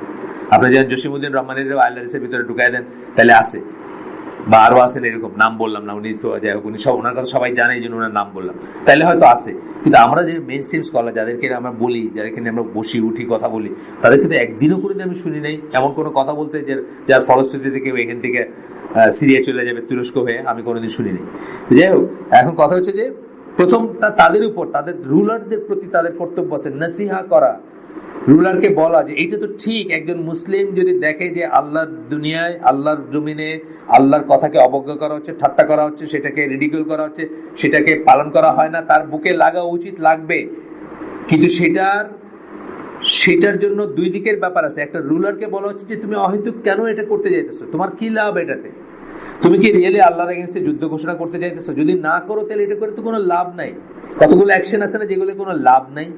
আপনি যেন জসিমউদ্দিন রহমানের আহলে হাদিসের ভিতরে ঢুকাই দেন তাহলে আছে, বা আরো আছেন এরকম, নাম বললাম না, উনি তো যাই হোক উনি সব ওনার কথা সবাই জানে এই জন্য ওনার নাম বললাম, তাহলে হয়তো আছে। কিন্তু আমরা যে মেইন স্ট্রিম স্কলার যাদেরকে আমরা বলি, যাদেরকে আমরা বসি উঠি কথা বলি, তাদেরকে তো একদিনও করে আমি শুনি নাই এমন কোনো কথা বলতে যার ফলশ্রুতিতে কেউ এখান থেকে সিরিয়া চলে যাবে তুরস্ক হয়ে, আমি কোনোদিন শুনি নাই। যাই হোক, এখন কথা হচ্ছে যে প্রথম তাদের উপর, তাদের রুলারদের প্রতি তাদের কর্তব্য আছে নসিহা করা, রুলারকে বলা যে এইটা তো ঠিক। একজন মুসলিম যদি দেখে যে আল্লাহর দুনিয়ায়, আল্লাহর জমিনে আল্লাহর কথাকে অবজ্ঞা করা হচ্ছে, ঠাট্টা করা হচ্ছে, সেটাকে রিডিকুল করা হচ্ছে, সেটাকে পালন করা হয় না, তার বুকে লাগা উচিত, লাগবে। কিন্তু সেটার জন্য দুই দিকের ব্যাপার আছে। একটা রুলারকে বলা হচ্ছে যে তুমি অহেতুক কেন এটা করতে যাইতেছো, তোমার কি লাভ এটাতে, তুমি কি রিয়েলি আল্লাহর এগেইনস্টে যুদ্ধ ঘোষণা করতে চাইতেছো? যদি না করো তাহলে এটা করে তো কোনো লাভ নাই। কতগুলো অ্যাকশন আছে না যেগুলো কোনো লাভ নাই,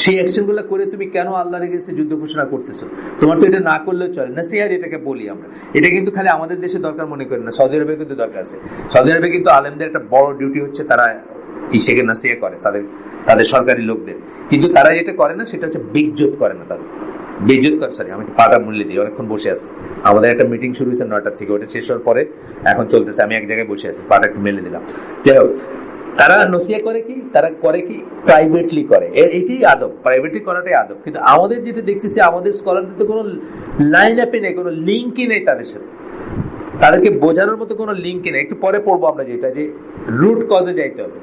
সেই অ্যাকশন গুলো করে তুমি কেন আল্লাহর এগেইনস্টে যুদ্ধ ঘোষণা করতেছো? তোমার তো এটা না করলেও চলে। নসিহা যেটাকে বলি আমরা, এটা কিন্তু খালি আমাদের দেশে দরকার মনে করি না, সৌদি আরবে কিন্তু দরকার আছে। সৌদি আরবে কিন্তু আলেমদের একটা বড় ডিউটি হচ্ছে, তারা ইসেকে নসিহা করে তাদের সরকারি লোকদের। কিন্তু তারা যেটা করে না সেটা হচ্ছে বেইজ্জত করে না, তাদের বেইজ্জত করে। সরি, আমি পাটা মূল্য দিই, অনেকক্ষণ বসে আছে। আমাদের একটা মিটিং শুরু হয়েছে 9টার থেকে, ওটা শেষ হওয়ার পরে এখন চলতেছে, আমি এক জায়গায় বসে আছি, পাটা একটু মেলে দিলাম। যাই হোক, তারা নসিহা করে কি, তারা করে কি প্রাইভেটলি করে, এটাই আদব, প্রাইভেটলি করাটাই আদব। কিন্তু আমাদের যেটা দেখতেছি, আমাদের স্কলারদের তো কোনো লাইন আপে নেই, কোনো লিঙ্কই নেই তাদের সাথে, তাদেরকে বোঝানোর মতো কোনো লিঙ্কই নেই। একটু পরে পড়বো আমরা যেটা, যে রুট কজে যাইতে হবে।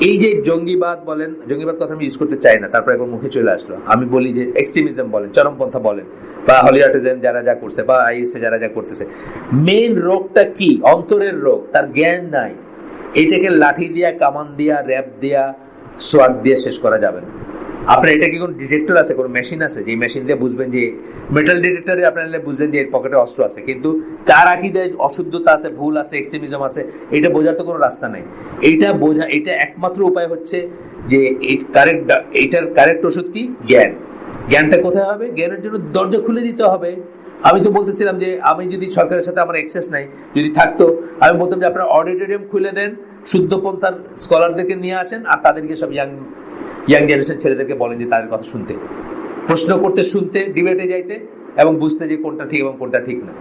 এই যে জঙ্গিবাদ বলেন, জঙ্গিবাদ কথা আমি ইউজ করতে চাই না, তারপর এখন মুখে চলে আসলো, আমি বলি যে এক্সট্রিমিজম বলেন, চরমপন্থা বলেন, বা হলিআর্টিজম যারা যা করছে, বা আইএসএ যারা যা করতেছে, মেইন রোগটা কি? অন্তরের রোগ, তার জ্ঞান নাই। এটাকে লাঠি দিয়া, কামান দিয়া, র্যাপ দিয়া, সোয়ার্ড দিয়ে শেষ করা যাবে না। আপনার এটা কি কোনো ডিটেক্টর আছে, কোনো মেশিন আছে যে মেশিন দিয়ে বুঝবেন, যে মেটাল ডিটেক্টরে আপনারা বুঝবেন যে এর পকেটে অস্ত্র আছে, কিন্তু কার আকীদায় অশুদ্ধতা আছে, ভুল আছে, এক্সট্রিমিজম আছে, এটা বোঝার তো কোনো রাস্তা নাই। এটা একমাত্র উপায় হচ্ছে যে এইটার কারেক্ট ওষুধ কি? জ্ঞান। জ্ঞানটা কোথায় হবে? জ্ঞানের জন্য দরজা খুলে দিতে হবে। আমি তো বলতেছিলাম যে আমি যদি সরকারের সাথে আমার অ্যাক্সেস নাই, যদি থাকতো, আমি বলতাম যে আপনারা অডিটোরিয়াম খুলে দেন, শুদ্ধপন্থার স্কলারদেরকে নিয়ে আসেন, আর তাদেরকে সব ইয়াং জেনারেশন ছেলেদেরকে বলেন যে তাদের কথা শুনতে, প্রশ্ন করতে, শুনতে, ডিবেটে যাইতে, এবং বুঝতে যে কোনটা ঠিক এবং কোনটা ঠিক না।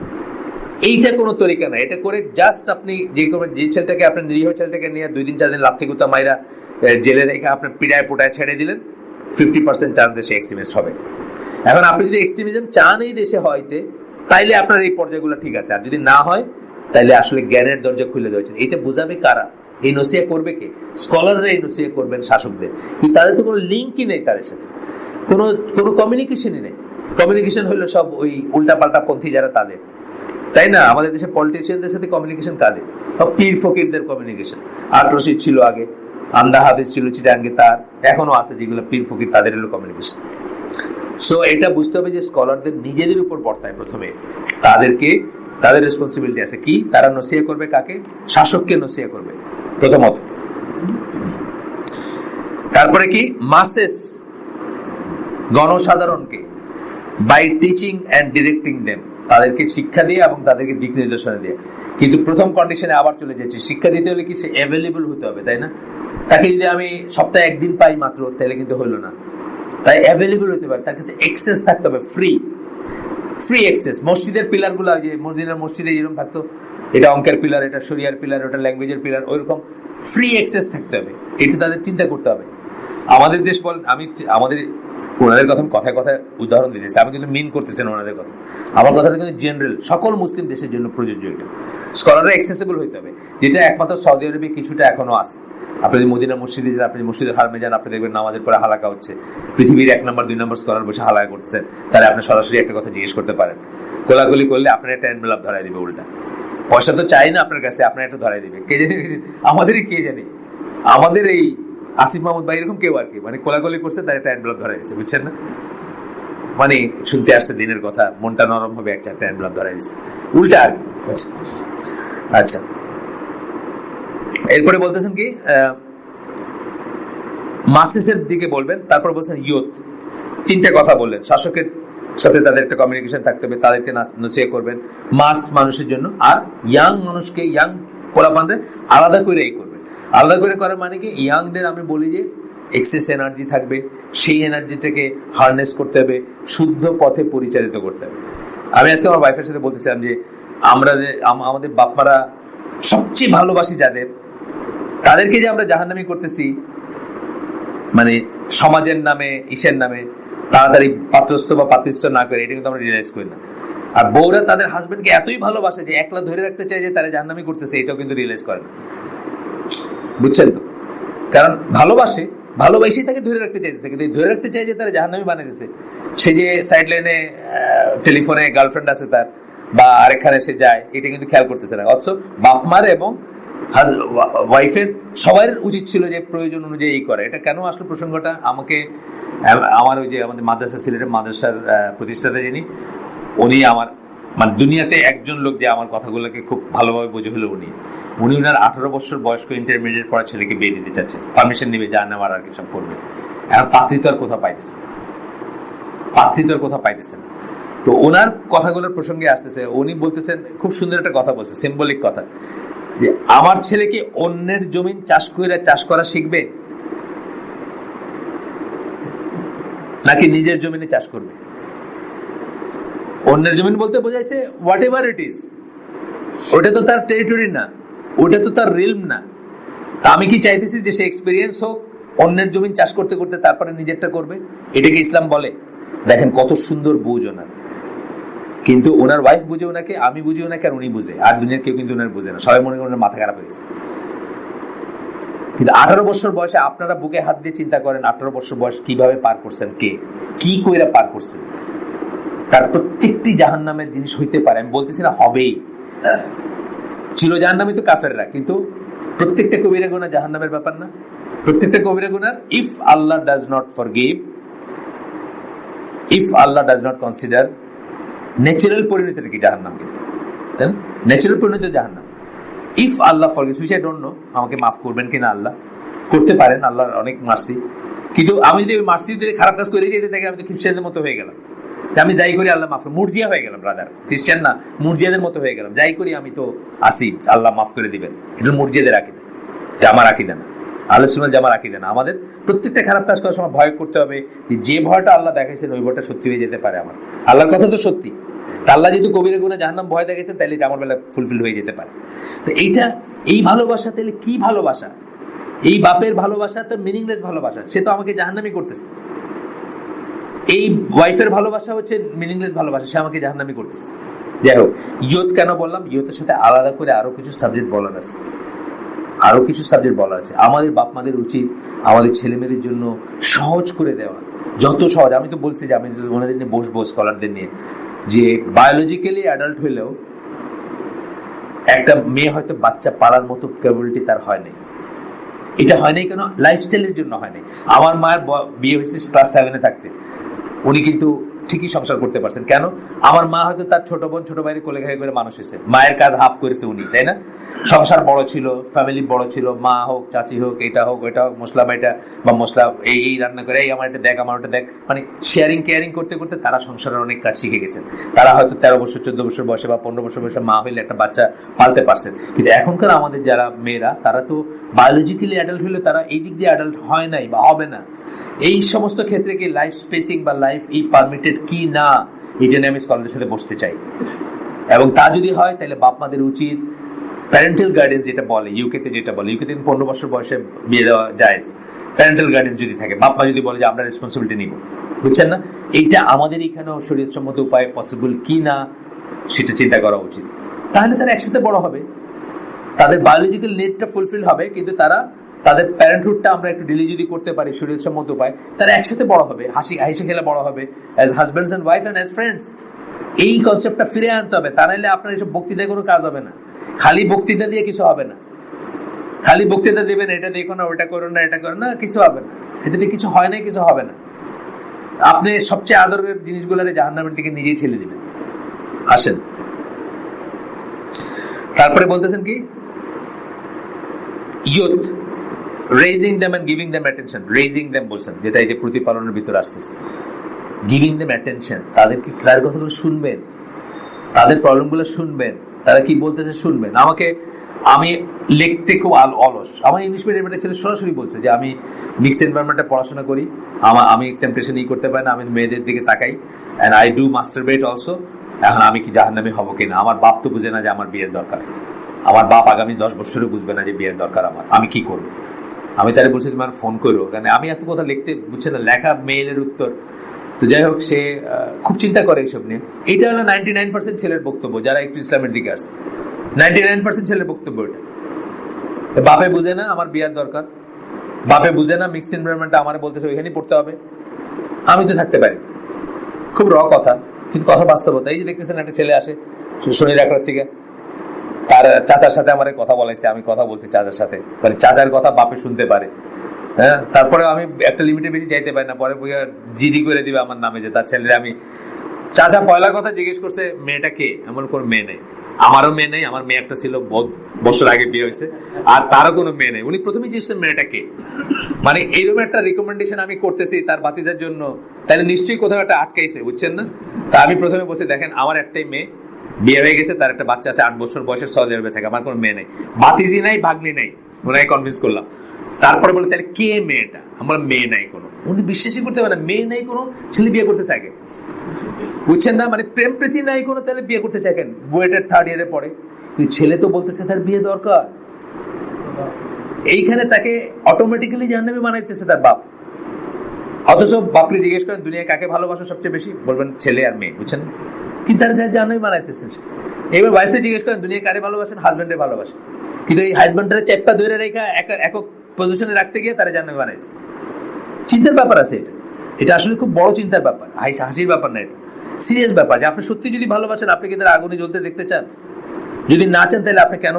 এইটা কোনো তরিকা না। এটা করে জাস্ট আপনি যে ছেলেটাকে, আপনার নিরীহ ছেলেটাকে নিয়ে 2 দিন 4 দিন লাথি গুতা মাইরা জেলে রেখে আপনার পিটায় পোটায় ছেড়ে দিলেন, 50% চান্স দেশে এক্সট্রিমিস্ট হবে। এখন আপনি যদি এক্সট্রিমিজম চান এই দেশে হয়তে, তাইলে আপনার এই পর্যায়গুলো ঠিক আছে, আর যদি না হয় তাইলে আসলে জ্ঞানের দরজা খুলে দেওয়া উচিত। এইটা বোঝাবে কারা? এই নসিহা করবে কে? স্কলাররা এই নসিহা করবেন শাসকদের, কিন্তু তাদের তো কোনো লিঙ্কই নেই, তাদের সাথে কোনো কমিউনিকেশনই নেই। কমিউনিকেশন হলো সব ওই উল্টাপাল্টা পন্থী যারা, তাদের, তাই না? আমাদের দেশে পলিটিশিয়ানদের সাথে কমিউনিকেশন কাদের? সব পীর ফকিরদের কমিউনিকেশন। আটরশিদ ছিল আগে, আমদা হাফিজ ছিল চিটাঙ্গে, তার এখনো আছে যেগুলো পীর ফকির, তাদের হলো কমিউনিকেশন। সো এটা বুঝতে হবে যে স্কলারদের নিজেদের উপর বর্তায়, প্রথমে তাদের রেসপন্সিবিলিটি আছে কি? তারা নসিহা করবে কাকে? শাসককে নসিহা করবে প্রথমত। তারপরে কি? মাসেস, গণসাধারণকে, by teaching and directing them, তাদেরকে শিক্ষা দিয়ে এবং তাদেরকে দিক নির্দেশনা দিয়ে। কিন্তু প্রথম কন্ডিশনে আবার চলে যাচ্ছি, শিক্ষা দিতে হলে কি? সে অ্যাভেলেবল হতে হবে, তাই না? তাকে যদি আমি সপ্তাহে 1 দিন পাই মাত্র, তাহলে কিন্তু হলো না। তাই অ্যাভেলেবল হতে পারে, তার কাছে এক্সেস থাকতে হবে, ফ্রি এক্সেস। মসজিদের পিলার গুলা, যে মসজিদে যেরকম থাকতো, এটা অঙ্কের পিলার, এটা শরিয়ার পিলার, ওটা ল্যাঙ্গুয়েজের পিলার, ওইরকম ফ্রি অ্যাক্সেস থাকতে হবে। এটা তাদের চিন্তা করতে হবে। আমাদের দেশ বলেন, আমি আমাদের ওনাদের কথায় কথায় উদাহরণ দিতেছি, আমি কিন্তু মিন করতেছেন ওনাদের কথা, আমার কথাটা কিন্তু জেনারেল, সকল মুসলিম দেশের জন্য প্রযোজ্য। এটা স্কলাররা অ্যাক্সেসিবল হইতে হবে, যেটা একমাত্র সৌদি আরবে কিছুটা এখনো আছে। আপনি যদি মদিনা মসজিদে যান, আপনি মসজিদের হারমে যান, আপনি দেখবেন নামাজের পরে হালাকা হচ্ছে, পৃথিবীর 1 নম্বর 2 নম্বর স্কলার বসে হালাকা করতেছেন, তাহলে আপনি সরাসরি একটা কথা জিজ্ঞেস করতে পারেন। কোলাগুলি করলে আপনার একটা এনভেলপ ধরাই দিবে, উল্টা পয়সা তো চাই না আপনার কাছে, আপনার একটা ধরাই দিবে। কে জানি, আমাদেরই কে জানি, আমাদের এই আসিফ মাহমুদ ভাই এরকম কেউ আর কি, মানে কোলাগুলি করছে, তার একটা এনভেলপ ধরাই দিচ্ছে, বুঝছেন না? মানে শুনতে আসছে দিনের কথা, মনটা নরম হবে, একটা এনভেলপ ধরাই দিচ্ছে, উল্টা আর কি। আচ্ছা, এরপরে বলতেছেন কি? মাসেসের দিকে বলবেন, তারপর বলছেন ইয়ুথ। 3টে কথা বললেন, শাসকের সাথে তাদের একটা কমিউনিকেশন থাকতে হবে, তাদেরকে নসিহত করবেন মাস মানুষের জন্য। আর ইয়াং মানুষকে, ইয়াং পোলাপানদের আলাদা করে করবেন। আলাদা করে করার মানে কি, ইয়াংদের আমি বলি যে এক্সেস এনার্জি থাকবে, সেই এনার্জিটাকে হারনেস করতে হবে, শুদ্ধ পথে পরিচালিত করতে হবে। আমি আজকে আমার ওয়াইফের সাথে বলতেছিলাম যে আমরা যে আমাদের বাপমারা সবচেয়ে ভালোবাসি যাদের, তাদেরকে যে আমরা জাহান্নামী করতেছি, মানে সমাজের নামে, ইসের নামে, তাড়াতাড়ি পাত্রস্থ বা পাত্রস্থ না করে, এটা কিন্তু আমরা রিয়েলাইজ করি না। আর বউরা তাদের হাজবেন্ডকে এতই ভালোবাসে যে একলা ধরে রাখতে চায় যে তারা জাহান্নামী করতেছে, এটাও কিন্তু রিয়েলাইজ করে না। বুঝছেন তো? কারণ ভালোবাসে, ভালোবাসেই তাকে ধরে রাখতে চাইতেছে, কিন্তু ধরে রাখতে চাই যে তারা জাহান্নামী বানিয়ে দিচ্ছে। সে যে সাইড লাইনে টেলিফোনে গার্লফ্রেন্ড আছে তার, বা আরেকখানে সে যায়, এটা কিন্তু খেয়াল করতেছে না। অথচ বাপমার এবং ওয়াইফের সবার উচিত ছিল যে প্রয়োজন অনুযায়ী এই করে। এটা কেন আসলে প্রসঙ্গটা, আমাকে আমার ওই যে আমাদের মাদ্রাসা, সিলেটের মাদ্রাসার প্রতিষ্ঠাতা যিনি, উনি আমার মানে দুনিয়াতে একজন লোক যে আমার কথাগুলোকে খুব ভালোভাবে বোঝে হলো উনি উনার 18 বছর বয়স্ক ইন্টারমিডিয়েট পড়া ছেলেকে বিয়ে দিতে চাচ্ছে, পারমিশন নিবে, যা নেওয়ার আর কিছু করবে। এখন পাত্রীত্ব আর কোথাও পাইতেছে, পাত্রীত্ব আর কোথাও পাইতেছে না। তো ওনার কথাগুলোর প্রসঙ্গে আসতেছে, উনি বলতেছেন, খুব সুন্দর একটা কথা বলছে, সিম্বলিক কথা, যে আমার ছেলে কি অন্যের জমিন চাষ করা শিখবে, নাকি নিজের জমিনে চাষ করবে? অন্যের জমিন বলতে বোঝাইছে হোয়াট এভার ইট ইজ, ওটা তো তার টেরিটরি না, ওটা তো তার রিলম না। তা আমি কি চাইতেছি যে সে এক্সপিরিয়েন্স হোক, অন্যের জমিন চাষ করতে করতে তারপরে নিজেরটা করবে? এটাকে ইসলাম বলে? দেখেন কত সুন্দর বুঝ ওনার। কিন্তু ওনার ওয়াইফ বুঝে ওনাকে, আমি বুঝি ওনাকে, আর উনি বুঝে, আর দুনিয়ার কেউ কিন্তু ওনার বুঝে না। সবাই মনে করেন মাথা খারাপ হয়েছে। কিন্তু 18 বছর বয়সে আপনারা বুকে হাত দিয়ে চিন্তা করেন, 18 বছর বয়স কিভাবে পার করছেন, কে কি কইরা পার করছেন। তার প্রত্যেকটি জাহান্নামের জিনিস হইতে পারে, আমি বলতেছি না হবেই, চির জাহান্নামী তো কাফেররা, কিন্তু প্রত্যেকটা কবিরা গুনাহ জাহান্নামের ব্যাপার না? প্রত্যেকটা কবিরা গুনাহ, ইফ আল্লাহ ডাজ নট ফরগিভ, ইফ আল্লাহ ডাজ নট কনসিডার, ন্যাচারাল পরিণতিটা কি জাহান্নাম, কিন্তু ন্যাচারাল পরিণতি জাহান্নাম। ইফ আল্লাহ ফরগিভ, সুইচ আই ডোন্ট নো, আমাকে মাফ করবেন কিনা আল্লাহ, করতে পারেন, আল্লাহর অনেক মার্সি। কিন্তু আমি যদি ওই মার্সি যদি খারাপ কাজ করে যেতে থাকি, আমি তো খ্রিস্টানদের মতো হয়ে গেলাম, আমি যাই করি আল্লাহ মাফ, মুরজিয়া হয়ে গেলাম, ব্রাদার, খ্রিস্টান না, মুরজিয়াদের মতো হয়ে গেলাম। যাই করি আমি তো আসি, আল্লাহ মাফ করে দিবেন, এটা মুরজিয়াদের আকিদা, এটা আমার আকিদা না, আহলে সুন্নাত জামার আকিদা না। আমাদের প্রত্যেকটা খারাপ কাজ করার সময় ভয় করতে হবে যে ভয়টা আল্লাহ দেখাইছেন ওই ভয়টা সত্যি হয়ে যেতে পারে। আমার আল্লাহর কথা তো সত্যি, আল্লাহ যেহেতু কবিরা গুনাহ জাহান্নাম ভয় দেখাইছেন, তাহলে এটা আমার বেলা ফুলফিল হয়ে যেতে পারে। তো এইটা, এই ভালোবাসা তাহলে কি ভালোবাসা? এই বাপের ভালোবাসা তো মিনিংলেস ভালোবাসা, সে তো আমাকে জাহান্নামী করতেছে। এই ওয়াইফের ভালোবাসা হচ্ছে মিনিংলেস ভালোবাসা, সে আমাকে জাহান্নামী করতেছে। যাই হোক, ইয়ত কেন বললাম, ইয়তের সাথে আলাদা করে আরো কিছু সাবজেক্ট বলার আছে, আরো কিছু সাবজেক্ট বলার আছে। আমাদের বাপ মাদের উচিত আমাদের ছেলে মেয়েদের জন্য সহজ করে দেওয়া, যত সহজ। আমি তো বলছি যে আমি ওনাদের নিয়ে বসবো, স্কলারদের নিয়ে, যে বায়োলজিক্যালি অ্যাডাল্ট হইলেও একটা মেয়ে হয়তো বাচ্চা পালার মতো ক্যাপাবিলিটি তার হয় নাই। এটা হয় নাই কেন? লাইফস্টাইলের জন্য হয় নাই। আমার মায়ের বিয়ে হয়েছে ক্লাস 7-এ থাকতে, উনি কিন্তু ঠিকই সংসার করতে পারছেন। কেন? আমার মা হয়তো তার ছোট বোন ছোট ভাইয়ের কোলে ঘাই করে মানুষ হয়েছে, মায়ের কাজ হাফ করেছে উনি, তাই না? সংসার বড় ছিল, ফ্যামিলি বড় ছিল, মা হোক, চাচি হোক, এটা হোক, ওইটা হোক, মশলা বাইটা বা মশলা এই রান্না করে, এই আমার এটা দেখ, আমার ওটা দেখ, মানে শেয়ারিং কেয়ারিং করতে করতে তারা সংসারের অনেক কাজ শিখে গেছেন। তারা হয়তো 13 বছর 14 বছর বয়সে বা 15 বছর বয়সে মা হইলে একটা বাচ্চা পালতে পারছেন। কিন্তু এখনকার আমাদের যারা মেয়েরা, তারা তো বায়োলজিক্যালি অ্যাডাল্ট হলে তারা এই দিক দিয়ে অ্যাডাল্ট হয় নাই বা হবে না। এই সমস্ত ক্ষেত্রে কি লাইফ স্পেসিং বা লাইফ পারমিটেড কি না, এটা নিয়ে আমি স্কলারদের সাথে বসতে চাই। এবং তা যদি হয়, তাহলে বাপ মাদের উচিত প্যারেন্টাল গাইডেন্স, যেটা বলে ইউকেতে, যেটা বলে ইউকেতে 15 বছর বয়সে বিয়ে দেওয়া যায়। প্যারেন্টাল গাইডেন্স যদি থাকে, বাপ মা যদি বলে যে আমরা রেসপন্সিবিলিটি নিব, বুঝছেন না? এইটা আমাদের এখানেও শরীয়তসম্মত উপায়ে পসিবল কি না সেটা চিন্তা করা উচিত। তাহলে তারা একসাথে বড় হবে, তাদের বায়োলজিক্যাল নিডটা ফুলফিল হবে, কিন্তু তারা তাদের প্যারেন্টহুডটা আমরা একটু ডিলে যদি করতে পারি শরীয়তসম্মত উপায়, তারা একসাথে বড় হবে, হাসি খেলে বড় হবে, as husbands and wife and as friends. এই কনসেপ্টটা ফিরে আনতে হবে, তা নাহলে আপনার এসব বক্তৃতায় কোনো কাজ হবে না। খালি বক্তৃতা দিয়ে কিছু হবে না, খালি বক্তৃতা দিবেন, এটা দেখো না, ওটা করো না, এটা করো না, কিছু হবে না। এটা দিয়ে কিছু হয় না, কিছু হবে না। আপনি সবচেয়ে আদরের জিনিসগুলোরে জাহান্নামের দিকে নিজেই ঠেলে দিবেন। আসেন, তারপরে বলতেছেন কি, youth raising them and giving them attention. Raising them বলছেন, যেটা এই যে প্রতিপালনের ভিতরে আসতেছে। গিভিং দেম অ্যাটেনশন, তাদেরকে তাদের কথাগুলো শুনবেন, তাদের প্রবলেমগুলো শুনবেন, তারা কি বলতেছে শুনবেন। আমি লিখতে খুব অলস। আমার ইংলিশ মিডিয়ামের ছেলে সরাসরি বলছে যে আমি মিক্সড এনভায়রনমেন্টে পড়াশোনা করি, আমি টেম্পটেশন করতে পারি না, আমি মেয়েদের দিকে তাকাই, and I do masturbate also. এখন আমি কি জাহান্নামী হবো কিনা? আমার বাপ তো বুঝে না যে আমার বিয়ের দরকার, আমার বাপ আগামী 10 বছরে বুঝবে না যে বিয়ের দরকার আমার, আমি কি করবো? আমি তারা বলছি তোমার ফোন করো, কারণ আমি এত কথা লিখতে বুঝছে না, লেখা মেইলের উত্তর। তো যাই হোক, সে খুব চিন্তা করে এইসব নিয়ে। এটা হলো 99% ছেলের বক্তব্য যারা একটু ইসলামের দিকে আসছে, 99% ছেলের বক্তব্য এটা। বাপে বুঝে না আমার বিয়ার দরকার, বাপে বুঝে না মিক্সড এনভায়রনমেন্টে আমার বলতেছে ওইখানেই পড়তে হবে, আমি তো থাকতে পারি। খুব র কথা, কিন্তু কথা বাস্তবতা। এই যে দেখতেছেন একটা ছেলে আসে শনি রাখার থেকে, তার চাচার সাথে আমার কথা বলাইছে, আমি কথা বলছি চাচার সাথে, মানে চাচার কথা বাপে শুনতে পারে। হ্যাঁ, তারপরে আমি একটা লিমিটের বেশি যাইতে পারি না, পরে জিডি করে দিবে আমার নামে যে তার ছেলে। আমি চাচা পয়লা কথা জিজ্ঞেস করছে মেয়েটা কে, এমন কোনো মেয়ে নেই, আমারও মেয়ে নেই, আমার মেয়ে একটা ছিল বহুত বছর আগে বিয়ে হয়েছে, আর তারও কোনো মেয়ে নেই। উনি প্রথমেই জিজ্ঞেস মেয়েটা কে, মানে এইরকম একটা রিকমেন্ডেশন আমি করতেছি তার বাতিজার জন্য, তাহলে নিশ্চয়ই কোথাও একটা আটকাইছে, বুঝছেন না? তা আমি প্রথমে বলছি দেখেন আমার একটাই মেয়ে, বিয়ে হয়ে গেছে, তার একটা বাচ্চা আছে 8 বছর বয়সের, সৌদি আরবে থাকে, আমার কোনো মেয়ে নেই, বাতিজি নাই, ভাগ্নি নাই। ওনাকে কনভিন্স করলাম। তারপরে বলে তাহলে কে মেয়েটা, আমার মেয়ে নাই কোনো। উনি বিশ্বাসই করতে পারে না, মেয়ে নাই কোনো, ছেলে বিয়ে করতে চায়, বুঝছেন না? মানে প্রেম প্রীতি নাই কোনো, তাহলে বিয়ে করতে চায় কেন? বুয়েটের 3rd ইয়ারে পড়ে, ছেলে তো বলতেছে তার বিয়ে দরকার। এইখানে তাকে অটোমেটিক্যালি জাহান্নামী বানাইতেছে তার বাপ। অথচ বাপকে জিজ্ঞেস করেন দুনিয়া কাকে ভালোবাসো সবচেয়ে বেশি, বলবেন ছেলে আর মেয়ে, বুঝছেন? কিন্তু তার জাহান্নামী বানাইতেছে। এবার ওয়াইফে জিজ্ঞেস করেন দুনিয়া কারে ভালোবাসেন, হাজবেন্ডে ভালোবাসেন, কিন্তু এই হাজবেন্ডের চেপটা ধরে রেখা একক পজিশনে রাখতে গিয়ে তারা জাহান্নামী বানাইছে। চিন্তার ব্যাপার আছে এটা, এটা আসলে খুব বড় চিন্তার ব্যাপার, হাসির ব্যাপার না, এটা সিরিয়াস ব্যাপার। যে আপনি সত্যি যদি ভালোবাসেন, আপনি কি তার আগুনে জ্বলতে দেখতে চান? যদি না চান তাহলে আপনি কেন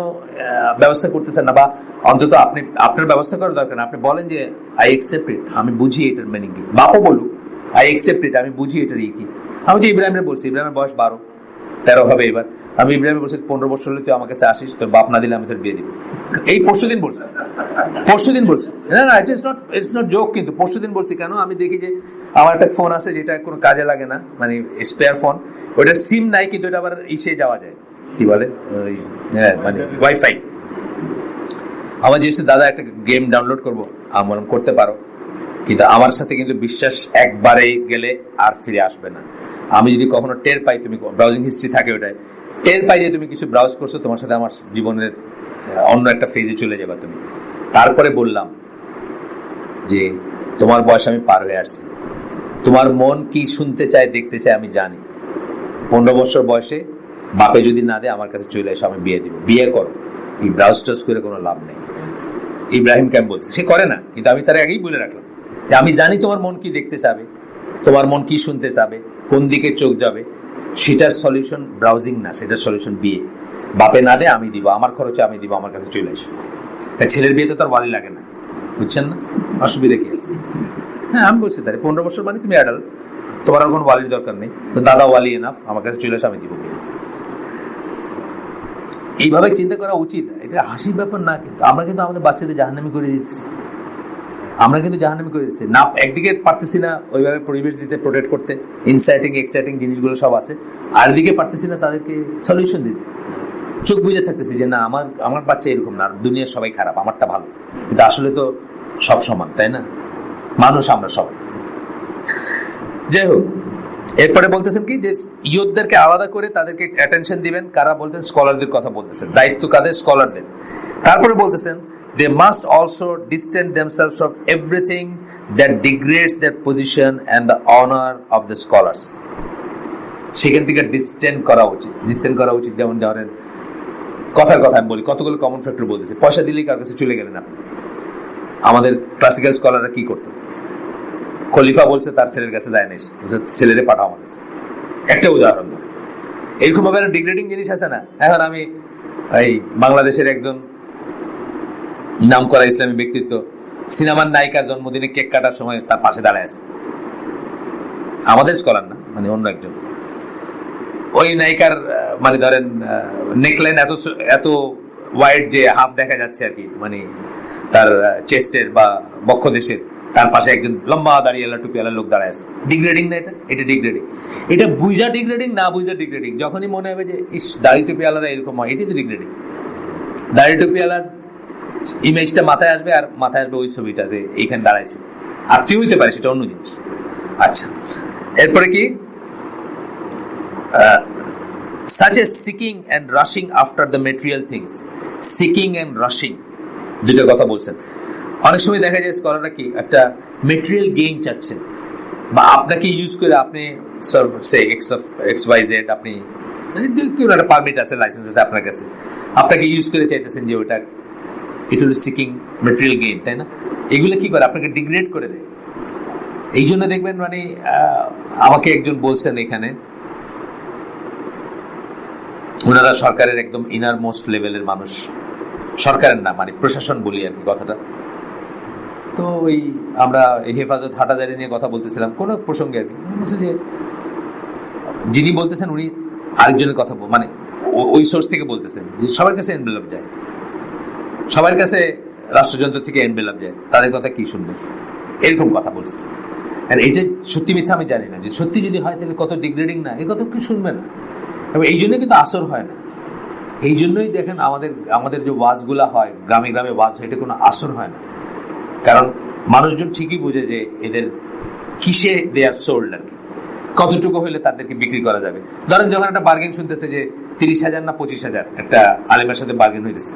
ব্যবস্থা করতেছেন না? বা অন্তত আপনি আপনার ব্যবস্থা করার দরকার, আপনি বলেন যে আই একসেপ্ট ইট, আমি বুঝি এটার মিনিং কি। বাপও বলুক আই একসেপ্ট ইট, আমি বুঝি এটার ইয়ে কি। আমি যে ইব্রাহিমের বলছি, ইব্রাহিমের বয়স 12-13 হবে এবার, আমি ইব্রাহিমের বলছি 15 বছর হলে তুই আমার কাছে আসিস, তোর বাপ না দিলে আমি তোর বিয়ে দিব। এই পরশুদিন বলছি, না না, ইটস নট জোক, কিন্তু পরশুদিন বলছি। কেন? আমি দেখি যে আমার একটা ফোন আছে যেটা কোনো কাজে লাগে না, মানে স্পেয়ার ফোন, ওইটা সিম নাই, কিন্তু এটা আবার ইসে যাওয়া যায়, কি বলে মানে ওয়াইফাই। আমার জিনিস দাদা একটা গেম ডাউনলোড করবো, আমার করতে পারো, কিন্তু আমার সাথে কিন্তু বিশ্বাস একবারে গেলে আর ফিরে আসবে না। আমি যদি কখনো টের পাই, তুমি ব্রাউজিং হিস্ট্রি থাকে ওটাই, টের পাই যে তুমি কিছু ব্রাউজ করছো, তোমার সাথে আমার জীবনের অন্য একটা ফেজে চলে যাবে তুমি। তারপরে বললাম যে তোমার বয়স আমি পার হয়ে আসছি, তোমার মন কি শুনতে চায় দেখতে চায় আমি জানি। 15 বছর বয়সে বাপে যদি না দেয় আমার কাছে চলে এসো, আমি বিয়ে দিব, বিয়ে করো। এই ব্রাউজ টাউজ করে কোনো লাভ নেই। ইব্রাহিম কেন বলছে, সে করে না, কিন্তু আমি তার আগেই বলে রাখলাম যে আমি জানি তোমার মন কি দেখতে চাবে, তোমার মন কি শুনতে চাবে, কোন দিকে চোখ যাবে। সেটার সলিউশন ব্রাউজিং না, সেটার সলিউশন বিয়ে। বাপে না দেয় আমি দিব, আমার খরচে আমি দিব, আমার কাছে চলে এসো। ছেলের বিয়ে তো তার ওয়ালি লাগে না, বুঝছেন না? অসুবিধা কি আছে? হ্যাঁ, আমি বলছি তাই 15 বছর মানে তুমি অ্যাডাল্ট, তোমার আর কোনো ওয়ালির দরকার নেই, তো দাদা ওয়ালি এনাফ, আমার কাছে চলে এসো, আমি দিব। এইভাবে চিন্তা করা উচিত। এটা হাসির ব্যাপার না, কিন্তু আমরা কিন্তু আমাদের বাচ্চাদের জাহান্নামী করে দিচ্ছি, না। একদিকে পারতেছি না ওইভাবে পরিবেশ দিতে, প্রোটেক্ট করতে, এক্সাইটিং জিনিসগুলো সব আছে, আর দিকে পারতেছি না তাদেরকে সলিউশন দিতে। চোখ বুঝে থাকতেছি যে না, আমার বাচ্চা এরকম না, দুনিয়ার সবাই খারাপ, আমারটা ভালো। কিন্তু আসলে তো সব সমান, তাই না? মানুষ আমরা সব। যাই হোক, এরপরে বলতেছেন কি যে ইয়ুথদেরকে আলাদা করে তাদেরকে অ্যাটেনশন দিবেন। কারা বলতেন? স্কলারদের কথা বলতেছেন, দায়িত্ব কাদের? স্কলারদের। তারপরে বলতেছেন they must also distance themselves from everything that degrades their position and the honor of the scholars. সেখান থেকে ডিস্টেন্স করা উচিত। যেমন ধরেন, কথার কথা আমি বলি, কতগুলো কমন ফ্যাক্টর বলতেছে। পয়সা দিলেই কার কাছে চলে গেলেন আপনি। আমাদের ক্লাসিক্যাল স্কলাররা কি করতো? খলিফা বলছে তার ছেলের কাছে যায় না, ছেলেরে পাঠাও আমার কাছে। একটা উদাহরণ, এরকম ভাবে ডিগ্রেডিং জিনিস আছে না। এখন আমি এই বাংলাদেশের একজন নাম করা ইসলামী ব্যক্তিত্ব সিনেমার নায়িকার জন্মদিনে কেক কাটার সময় তার পাশে দাঁড়ায় আছে, আমাদের স্কলার না, মানে অন্য একজন। ওই নায়িকার মানে ধরেন নেকলাইন এত ওয়াইড যে হাফ দেখা যাচ্ছে আর কি, মানে তার চেস্টের বা বক্ষদেশের, তার পাশে একজন লম্বা দাঁড়িয়েলা টুপিওয়ালা লোক দাঁড়ায় আছে। ডিগ্রেডিং না? এটা ডিগ্রেডিং। এটা বুঝা ডিগ্রেডিং, না বুঝা ডিগ্রেডিং। যখনই মনে হবে যে ইস দাড়ি টুপিওয়ালারা এরকম হয়, এটাই তো ডিগ্রেডিং। দাড়ি টুপিওয়ালার ইমেজটা মাথায় আসবে, আর মাথায় আসবে ওই ছবিটা যে এইখানে দাঁড়াইছে। আর তুই হইতে পারে, সেটা অন্য জিনিস। আচ্ছা, এরপরে কি such as seeking and rushing after the material things. Seeking and rushing দুটো কথা বলছেন। অনেক সময় দেখা যায় স্কলাররা কি একটা মেটেরিয়াল গেইন চাচ্ছেন, বা আপনাকে ইউজ করে আপনি XYZ আপনি একটা পারমিট আছে, লাইসেন্স আছে আপনার কাছে, আপনাকে ইউজ করে চাইতেছেন যে ওটা it will seeking material gain, তাই না? এগুলো কি করে? আপনাকে ডিগ্রেড করে দেয়। এই জন্য দেখবেন মানে আমাকে একজন বলছেন এখানে, ওনারা সরকারের একদম ইনার মোস্ট লেভেলের মানুষ, সরকারের না মানে প্রশাসন বলি আর কি কথাটা। তো ওই আমরা হেফাজত হাটাজারি নিয়ে কথা বলতেছিলাম কোন প্রসঙ্গে আর কি, যে যিনি বলতেছেন উনি আরেকজনের কথা মানে ওই সোর্স থেকে বলতেছেন যে সবার কাছে এনভেলপ যায়, সবার কাছে রাষ্ট্রযন্ত্র থেকে এনভেলপ যায়, তাদের কথা কি শুনবে, এরকম কথা বলছে। আর এটা সত্যি মিথ্যা আমি জানি না, যে সত্যি যদি হয় তাহলে কত ডিগ্রেডিং না, এই কথা কি শুনবে না। এবং এই জন্য কিন্তু আসর হয় না। এই জন্যই দেখেন আমাদের যে ওয়াজগুলা হয়, গ্রামে গ্রামে ওয়াজ হয়, এটা কোনো আসর হয় না। কারণ মানুষজন ঠিকই বুঝে যে এদের কিসে দেয়ার সোল্ড আর কি, কতটুকু হইলে তাদেরকে বিক্রি করা যাবে। ধরেন যখন একটা বার্গেন শুনতেছে যে 30,000 না 25,000 একটা আলেমের সাথে বার্গেন হইতেছে,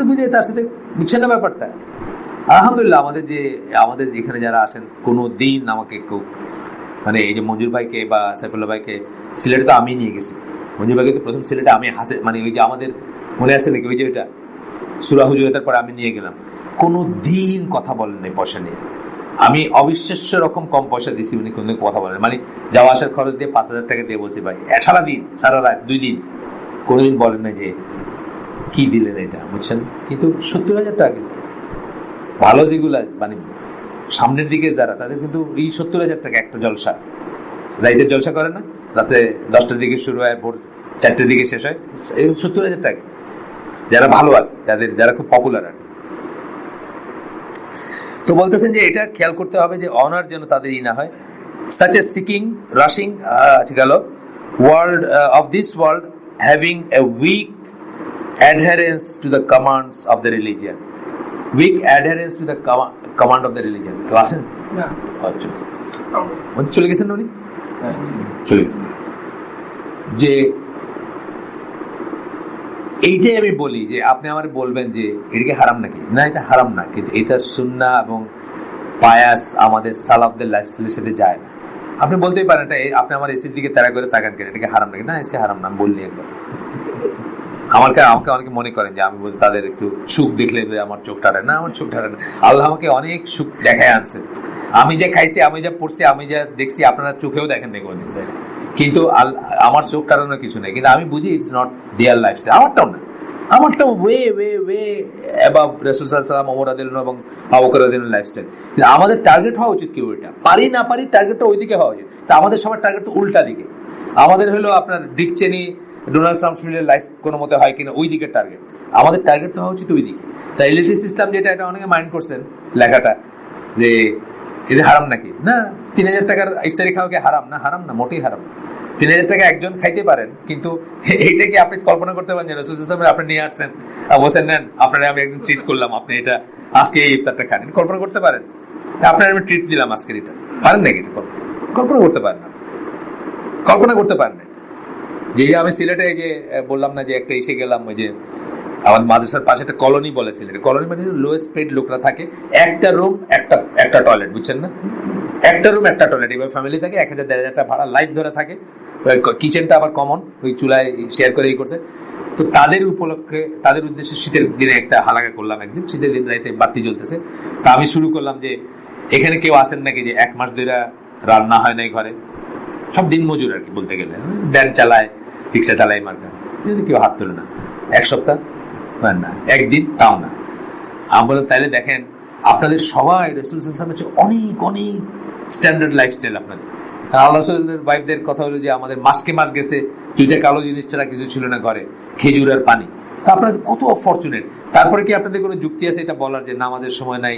বুঝে তার সাথে বুঝছে না ব্যাপারটা। আলহামদুলিল্লাহ আমাদের এখানে যারা আসেন, কোনো দিন আমাকে কেউ মানে এই যে মঞ্জুর ভাইকে বা সাইফুল্লাহ ভাইকে সিলেটে তো আমি নিয়ে গেছি, মঞ্জুর ভাইকে তো প্রথম সিলেটে আমি হাতে মানে ওই যে আমাদের মনে আছে নাকি ওই যে ওইটা সূরা হুজুরাতের পর আমি নিয়ে গেলাম, কোনো দিন কথা বলেন নাই পয়সা নিয়ে। আমি অবিশ্বাস্য রকম কম পয়সা দিছি, উনি কোনদিন কথা বলেন, মানে যাওয়া আসার খরচ দিয়ে 5,000 টাকা দিয়ে বলছি ভাই সারাদিন সারা রাত 2 দিন, কোনোদিন বলেন না যে কি দিলেন এটা, বুঝছেন? কিন্তু 70,000 টাকা ভালো যেগুলা মানে সামনের দিকে যারা, তাদের কিন্তু এই 70,000 টাকা একটা জলসা, রাইতের জলসা করে না, রাতে 10টার দিকে শুরু হয়, ভোর 4টার দিকে শেষ হয়, এই 70,000 টাকা যারা ভালো আর যারা খুব পপুলার আর। তো বলতেছেন যে এটা খেয়াল করতে হবে যে অনার যেন তাদের ই না হয়। such as seeking, rushing গেল world of this world having a weak adherence to the commands of the religion. Weak adherence to the command of the religion. কেউ আছেন? না, চলে গেছেন উনি, চলে গেছেন। যে এইটাই আমি বলি যে আপনি আমার বলবেন যে এটাকে হারাম নাকি, না এটা হারাম না, কিন্তু এটা সুন্নাহ এবং পায়াস আমাদের সালাফদের লাইফস্টাইলের সাথে যায় না। আপনি বলতেই পারেন এটা, আপনি আমার এসির দিকে তারা করে তাকান কেন, এটাকে হারাম নাকি, না এসে হারাম না বললি একবার। আমাকে অনেকে মনে করেন যে আমি বলি তাদের একটু সুখ দেখলে আমার চোখ টারে না, আমার চোখ টারে না। আল্লাহ আমাকে অনেক সুখ দেখায় আনছে, আমি যা খাইছি, আমি যা পড়ছি, আমি যা দেখছি, আপনারা চোখেও দেখেন না কোনদিন, কিন্তু আমার চোখ টারানোর কিছু নেই। কিন্তু আমি বুঝি ইটস নট দেয়ার লাইফস্টাইল, আমারটাও না, আমারটাও ওয়ে ওয়ে ওয়ে অ্যাবাভ রাসূল সাল্লাল্লাহু আলাইহি ওয়াসাল্লাম, ওমর রাদিয়াল্লাহু আনহু এবং আবু বকর রাদিয়াল্লাহু আনহু লাইফস্টাইল। কিন্তু আমাদের টার্গেট হওয়া উচিত কি, ওইটা পারি না পারি টার্গেটটা ওইদিকে হওয়া উচিত। তা আমাদের সবার টার্গেট তো উল্টা দিকে। আমাদের হলো আপনার ডিক চেনি, ডোনাল্ড ট্রাম্পের লাইফ কোনো মতে হয় কিনা ওই দিকের টার্গেট, আমাদের টার্গেট তো হওয়া উচিত ওই দিকে। তাই এলইডি সিস্টেম যেটা, এটা অনেকে মাইন্ড করছেন লেখাটা যে এটা হারাম নাকি, না 3,000 টাকার ইফতারি খাওয়া কি হারাম? না, হারাম না, মোটেই হারাম। 3,000 টাকা একজন খাইতে পারেন, কিন্তু এইটা কি আপনি কল্পনা করতে পারেন যে রাসূল সাল্লাল্লাহু আলাইহি ওয়াসাল্লাম আপনি নিয়ে আসছেন, বলছেন নেন আপনারা আমি একদিন ট্রিট করলাম, আপনি এটা আজকে এই ইফতারটা খান, কল্পনা করতে পারেন? আপনার আমি ট্রিট দিলাম আজকের, এটা পারেন নাকি? কল্পনা করতে পারেন না, কল্পনা করতে পারেন না। যে আমি সিলেটে যে বললাম না যে একটা এসে গেলাম, ওই যে আমার মাদ্রাসার পাশে একটা কলোনি বলে, সিলেটে কলোনি মানে লোয়েস্ট পেড লোকরা থাকে, একটা রুম একটা টয়লেট, বুঝছেন না, একটা রুম একটা টয়লেট, এবার ফ্যামিলি থাকে 1,000-1,500 টাকা ভাড়া, লাইট ধরে থাকে, কিচেনটা আবার কমন, ওই চুলায় শেয়ার করে এই করতে। তো তাদের উপলক্ষে, তাদের উদ্দেশ্যে শীতের দিনে একটা হালাকা করলাম একদিন, শীতের দিন রাইতে বাতি জ্বলতেছে, তা আমি শুরু করলাম যে এখানে কেউ আসেন নাকি যে 1 মাস ধরে রান্না হয় নাই ঘরে, সব দিন মজুর আর কি বলতে গেলে, ব্যান চালায়, রিক্সা চালায়, মার্কা, যদি কেউ হাত তোলে না, 1 সপ্তাহ না, একদিন, তাও না। আমি বললাম তাহলে দেখেন আপনাদের সবাই রাসূল সাল্লাল্লাহু আলাইহি ওয়াসাল্লামের অনেক অনেক স্ট্যান্ডার্ড লাইফস্টাইল আপনাদের। আল্লাহ রাসূলের ওয়াইফদের কথা হলো যে আমাদের মাসকে মাস গেছে 2টা কালো জিনিস ছাড়া কিছু ছিল না ঘরে, খেজুর আর পানি। তা আপনাদের কত অফরচুনেট। তারপরে কি আপনাদের কোনো যুক্তি আছে এটা বলার যে নামাজের সময় নাই,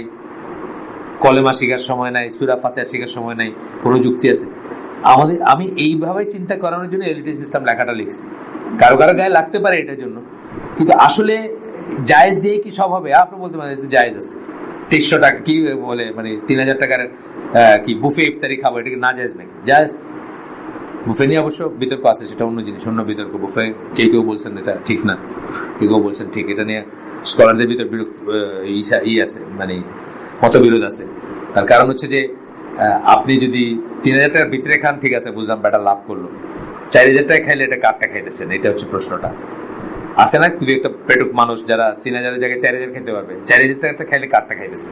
কলেমা শেখার সময় নাই, সূরা ফাতিহা শেখার সময় নাই, কোনো যুক্তি আছে? আমি এইভাবে চিন্তা করানোর জন্য এলিটারি সিস্টেম লেখাটা লিখছি। কারো কারো গায়ে লাগতে পারে এটার জন্য, কিন্তু আসলে জায়েজ দিয়ে কি সব হবে? আপনি বলতে পারেন জায়েজ আছে, 2300 টাকা কি বলে, মানে 3000 টাকার কি বুফে ইফতারি খাবো, এটা কি না জায়েজ নাকি? জায়েজ। বুফে নিয়ে অবশ্য বিতর্ক আছে, সেটা অন্য জিনিস, অন্য বিতর্ক। বুফে কেউ কেউ বলছেন এটা ঠিক না, কেউ কেউ বলছেন ঠিক। এটা নিয়ে স্কলারদের ভিতর আছে, মানে মতবিরোধ আছে। তার কারণ হচ্ছে যে আপনি যদি 3000 টাকার ভিতরে খান, ঠিক আছে, বুঝলাম বেটা লাভ করলো। 4000 টাকা খাইলে এটা কারটা খাইতেছেন, এটা হচ্ছে প্রশ্নটা। আছে না কিন্তু একটা পেটুক মানুষ যারা 3000 জায়গায় 4000 খেতে পারবে, 4000 টাকা খাইলে কারটা খাইতেছে।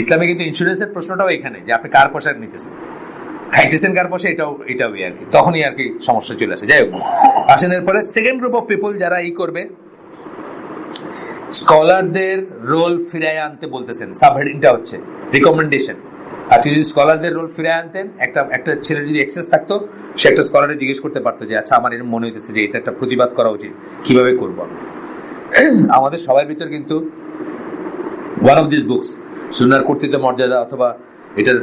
ইসলামে কিন্তু ইন্স্যুরেন্সের প্রশ্নটাও এখানে, যে আপনি কার পয়সা নিতেছেন, খাইতেছেন কার পয়সা, এটাও আর কি, তখনই আর কি সমস্যা চলে আসে। যাই হোক, আসেন এরপরে সেকেন্ড গ্রুপ অফ পিপল যারা করবে, স্কলারদের রোল ফিরায় আনতে বলতেছেন। সাবহেডিংটা হচ্ছে রিকমেন্ডেশন। আজকে যদি স্কলারদের রোল ফিরায় আনতেন, একটা ছেলে যদি এক্সেস থাকতো, সে একটা স্কলারে জিজ্ঞেস করতে পারতো যে আচ্ছা আমার এরকম মনে হইতেছে যে এটা একটা প্রতিবাদ করা উচিত, কিভাবে করবো? আমাদের সবার ভিতর কিন্তু ওয়ান অফ দিস বুকস, সুন্নাহর কর্তৃত্ব মর্যাদা, অথবা এটার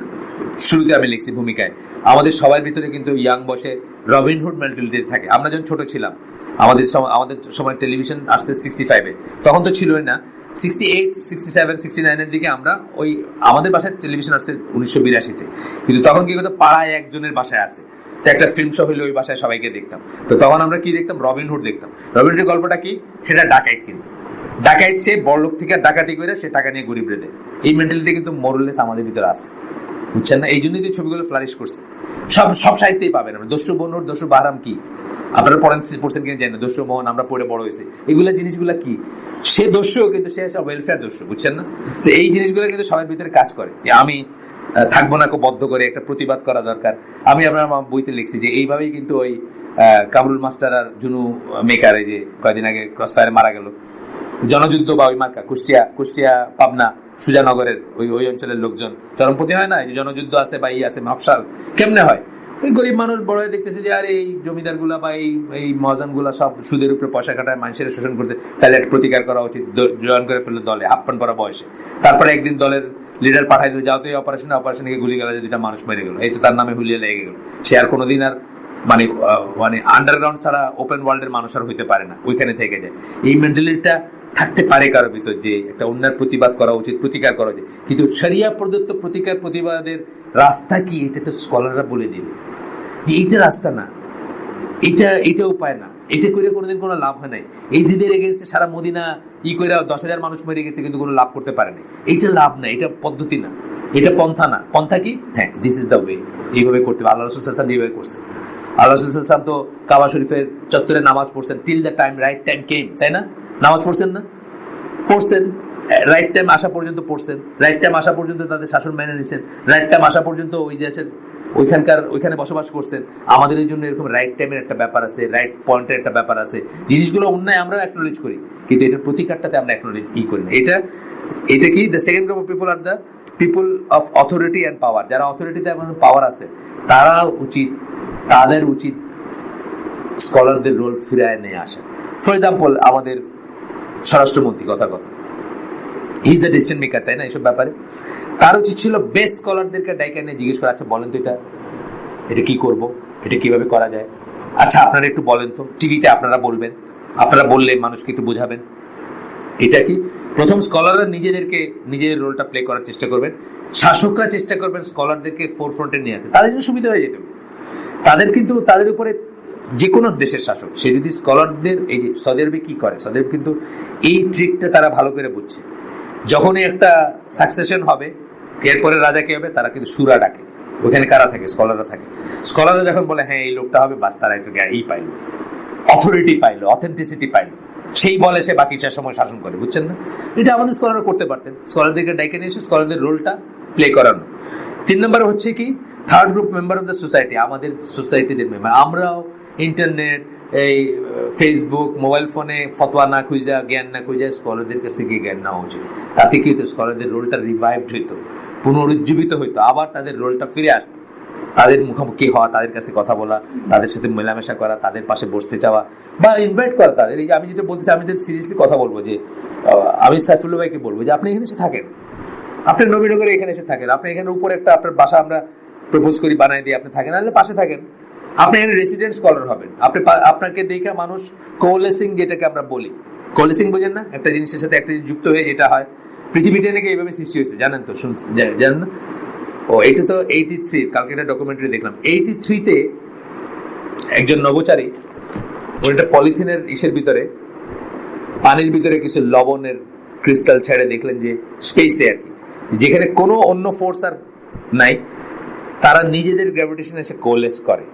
শুরুতে আমি লিখছি ভূমিকায়, আমাদের সবার ভিতরে কিন্তু ইয়াং বয়সে রবিনহুড মেন্টালিটি থাকে। আমরা যখন ছোট ছিলাম, আমাদের সময় টেলিভিশন আসছে 65-এ, তখন তো ছিলই না। 68, 67, 69-এর দিকে আমরা আমাদের বাসায় টেলিভিশন আসছে 1982-তে, কিন্তু তখন কি করতো, পাড়ায় একজনের বাসায় আসে, তো একটা ফিল্ম শো হইলে ওই বাসায় সবাইকে দেখতাম। তো তখন আমরা কি দেখতাম? রবিনহুড দেখতাম। রবিনহুডের গল্পটা কি? সেটা ডাকাইত, কিন্তু ডাকাইত সে বড়লোক থেকে ডাকাতি করে সে টাকা নিয়ে গরিবরে দেয়। এই মেন্টালিটি কিন্তু মোরালেস আমাদের ভিতরে আছে, বুঝছেন না? এই জন্যই তো ছবিগুলো ফ্লারিশ করছে। সব সাহিত্যেই পাবেন আমরা। দস্যু বনুর, দস্যু বাহারাম কি আপনারা পড়ছেন কিনা জানি না, দস্যু মোহন আমরা পড়ে বড় হয়েছে। এগুলা জিনিসগুলা কি? সে দস্যু, কিন্তু সে ওয়েলফেয়ার দস্যু, বুঝছেন না? তো এই জিনিসগুলো কিন্তু সবার ভিতরে কাজ করে, যে আমি থাকবো না, বদ্ধ করে একটা প্রতিবাদ করা দরকার। আমি আপনার বইতে লিখছি যে এইভাবেই কিন্তু ওই কামরুল মাস্টার আর জুনু মেকার, এই যে কয়েকদিন আগে ক্রসফায়ারে মারা গেল, জনযুদ্ধ বা ওই মার্কা, কুষ্টিয়া পাবনা সুজানগরের ওই অঞ্চলের লোকজন চরমপন্থী হয় না, এই যে জনযুদ্ধ আছে বা আছে নকশাল, কেমনে হয়? ওই গরিব মানুষ বড় হয়ে দেখতেছে যে আর এই জমিদার গুলা বা এই মহাজন গুলা সব সুদের উপরে পয়সা কাটায় মানুষের শোষণ করতে, তাহলে একটা প্রতিকার করা উচিত। জয়েন করে ফেললো দলে, হাফপান পরা বয়সে। তারপরে একদিন দলের লিডার পাঠাই দিল, যাও তো এই অপারেশনে গুলি গেল, যে 2টা মানুষ মেরে গেল, এই তো তার নামে হুলিয়ে লেগে গেল। সে আর কোনোদিন আর মানে আন্ডারগ্রাউন্ড ছাড়া ওপেন ওয়ার্ল্ডের মানুষ আর হইতে পারে না, ওইখানে থেকে যায়। এই মেন্টালিটিটা থাকতে পারে কারো ভিতর, যে একটা অন্যার প্রতিবাদ করা উচিত, প্রতিকার করা উচিত। কিন্তু শরিয়া প্রদত্ত প্রতিবাদের রাস্তা কি, এটা তো স্কলাররা বলে দিবে যে এইটা রাস্তা না, এটা উপায় না, এটা করে কোনোদিন কোনো লাভ হয় নাই। এই জিদের এগেন্সে সারা মদিনা করে 10,000 মানুষ মরে গেছে, কিন্তু কোনো লাভ করতে পারেনি। এইটা লাভ না, এটা পদ্ধতি না, এটা পন্থা না। পন্থা কি? হ্যাঁ, দিস ইজ দ্য ওয়ে, এইভাবে করতে হবে। আল্লাহ রাসূল সাল্লাল্লাহু আলাইহি ওয়াসাল্লাম এইভাবে করছে। আল্লাহ রাসূল সাল্লাল্লাহু আলাইহি ওয়াসাল্লাম তো কাবা শরীফের চত্বরে নামাজ পড়ছেন, till the time right time came, তাই না? নামাজ পড়ছেন না? পড়ছেন। রাইট টাইম আসা পর্যন্ত পড়ছেন, রাইট টাইম আসা পর্যন্ত তাদের শাসন মেনে নিছেন, রাইট টাইম আসা পর্যন্ত ওই দেশের ওইখানে বসবাস করছেন। আমাদের এই জন্য এরকম রাইট টাইমের একটা ব্যাপার আছে, রাইট পয়েন্টের একটা ব্যাপার আছে। জিনিসগুলো অন্যায় আমরা অ্যাকনোলেজ করি, কিন্তু এটার প্রতিকারটাতে আমরা অ্যাকনোলেজ করি না। এটা কি? The second group of people are the people of authority and power. যারা অথরিটিতে এবং পাওয়ার আছে, তাদের উচিত স্কলারদের রোল ফিরায় নিয়ে আসা। ফর এক্সাম্পল, আমাদের স্বরাষ্ট্রমন্ত্রী, কথা ইজ দ্য ডিসিশন মেকার, তাই না? এইসব ব্যাপারে তার উচিত ছিল বেস্ট স্কলারদেরকে ডাইকা নিয়ে জিজ্ঞেস করা, আচ্ছা বলেন তো এটা কি করব, এটা কিভাবে করা যায়, আচ্ছা আপনারা একটু বলেন তো। টিভিতে আপনারা বলবেন, আপনারা বললে মানুষকে একটু বোঝাবেন। এটা কি? প্রথম স্কলাররা নিজেদের রোলটা প্লে করার চেষ্টা করবেন, শাসকরা চেষ্টা করবেন স্কলারদেরকে ফোরফ্রন্টে নিয়ে আসতে, তাদের জন্য সুবিধা হয়ে যেত। তাদের উপরে যে কোনো দেশের শাসক, সে যদি স্কলারদের, এই যে সৌদি আরবে কি করে, সৌদি আরবে কিন্তু এই ট্রিকটা তারা ভালো করে বুঝছে। যখনই একটা সাকসেশন হবে, এরপরে রাজা কি হবে, তারা কিন্তু সুরা ডাকে। ওখানে কারা থাকে? স্কলাররা থাকে। স্কলাররা যখন বলে হ্যাঁ এই লোকটা হবে, বাস তারা একটা পাইলো, অথরিটি পাইলো, অথেন্টিসিটি পাইলো, সেই বলে সে বাকি সময় শাসন করে, বুঝছেন না? এটা আমাদের স্কলাররা করতে পারতেন, স্কলারদেরকে ডাইকে নিয়ে এসে স্কলারদের রোলটা প্লে করানো। 3 নম্বর হচ্ছে কি, third group member of the society, আমাদের সোসাইটিদের মেম্বার। আমরাও ইন্টারনেট, এই ফেসবুক, মোবাইল ফোনে ফতোয়া না খুঁজা, জ্ঞান না খুঁজা, স্কলারদের কাছে গিয়ে জ্ঞান নেওয়া উচিত। তাতে কি হতো? স্কলারদের রোলটা রিভাইভড হইতো, পুনরুজ্জীবিত হইতো, আবার তাদের রোলটা ফিরে আসতো। তাদের মুখোমুখি হওয়া, তাদের কাছে কথা বলা, তাদের সাথে মেলামেশা করা, তাদের পাশে বসতে চাওয়া বা ইনভাইট করা তাদের। এই যে আমি যেটা বলতেছি, আমি যদি সিরিয়াসলি কথা বলবো, যে আমি সাইফুল্লাহ ভাইকে বলবো যে আপনি এখানে এসে থাকেন, আপনি নবীনগরে এখানে এসে থাকেন, আপনি এখানে উপরে একটা আপনার বাসা আমরা প্রপোজ করি বানাই দিয়ে আপনি থাকেন, তাহলে পাশে থাকেন, আপনি এখানে রেসিডেন্ট স্কলার হবেন। আপনাকে দেখে মানুষ কোলেসিং, যেটাকে আমরা বলি কোলেসিং, বোঝেন না, একটা জিনিসের সাথে একটা জিনিস যুক্ত হয়ে যেটা হয়, পৃথিবীটা নাকি এইভাবে সৃষ্টি হয়েছে, জানেন তো? জানেন না? ও এটা তো 83, কালকে একটা ডকুমেন্টারি দেখলাম, 83-তে একজন নভোচারী ওটা পলিথিনের ইসের ভিতরে, পানির ভিতরে কিছু লবণের ক্রিস্টাল ছেড়ে দেখলেন যে স্পেসে আর কি, যেখানে কোনো অন্য ফোর্স আর নাই, তারা নিজেদের গ্র্যাভিটেশন এসে কোলেস করে।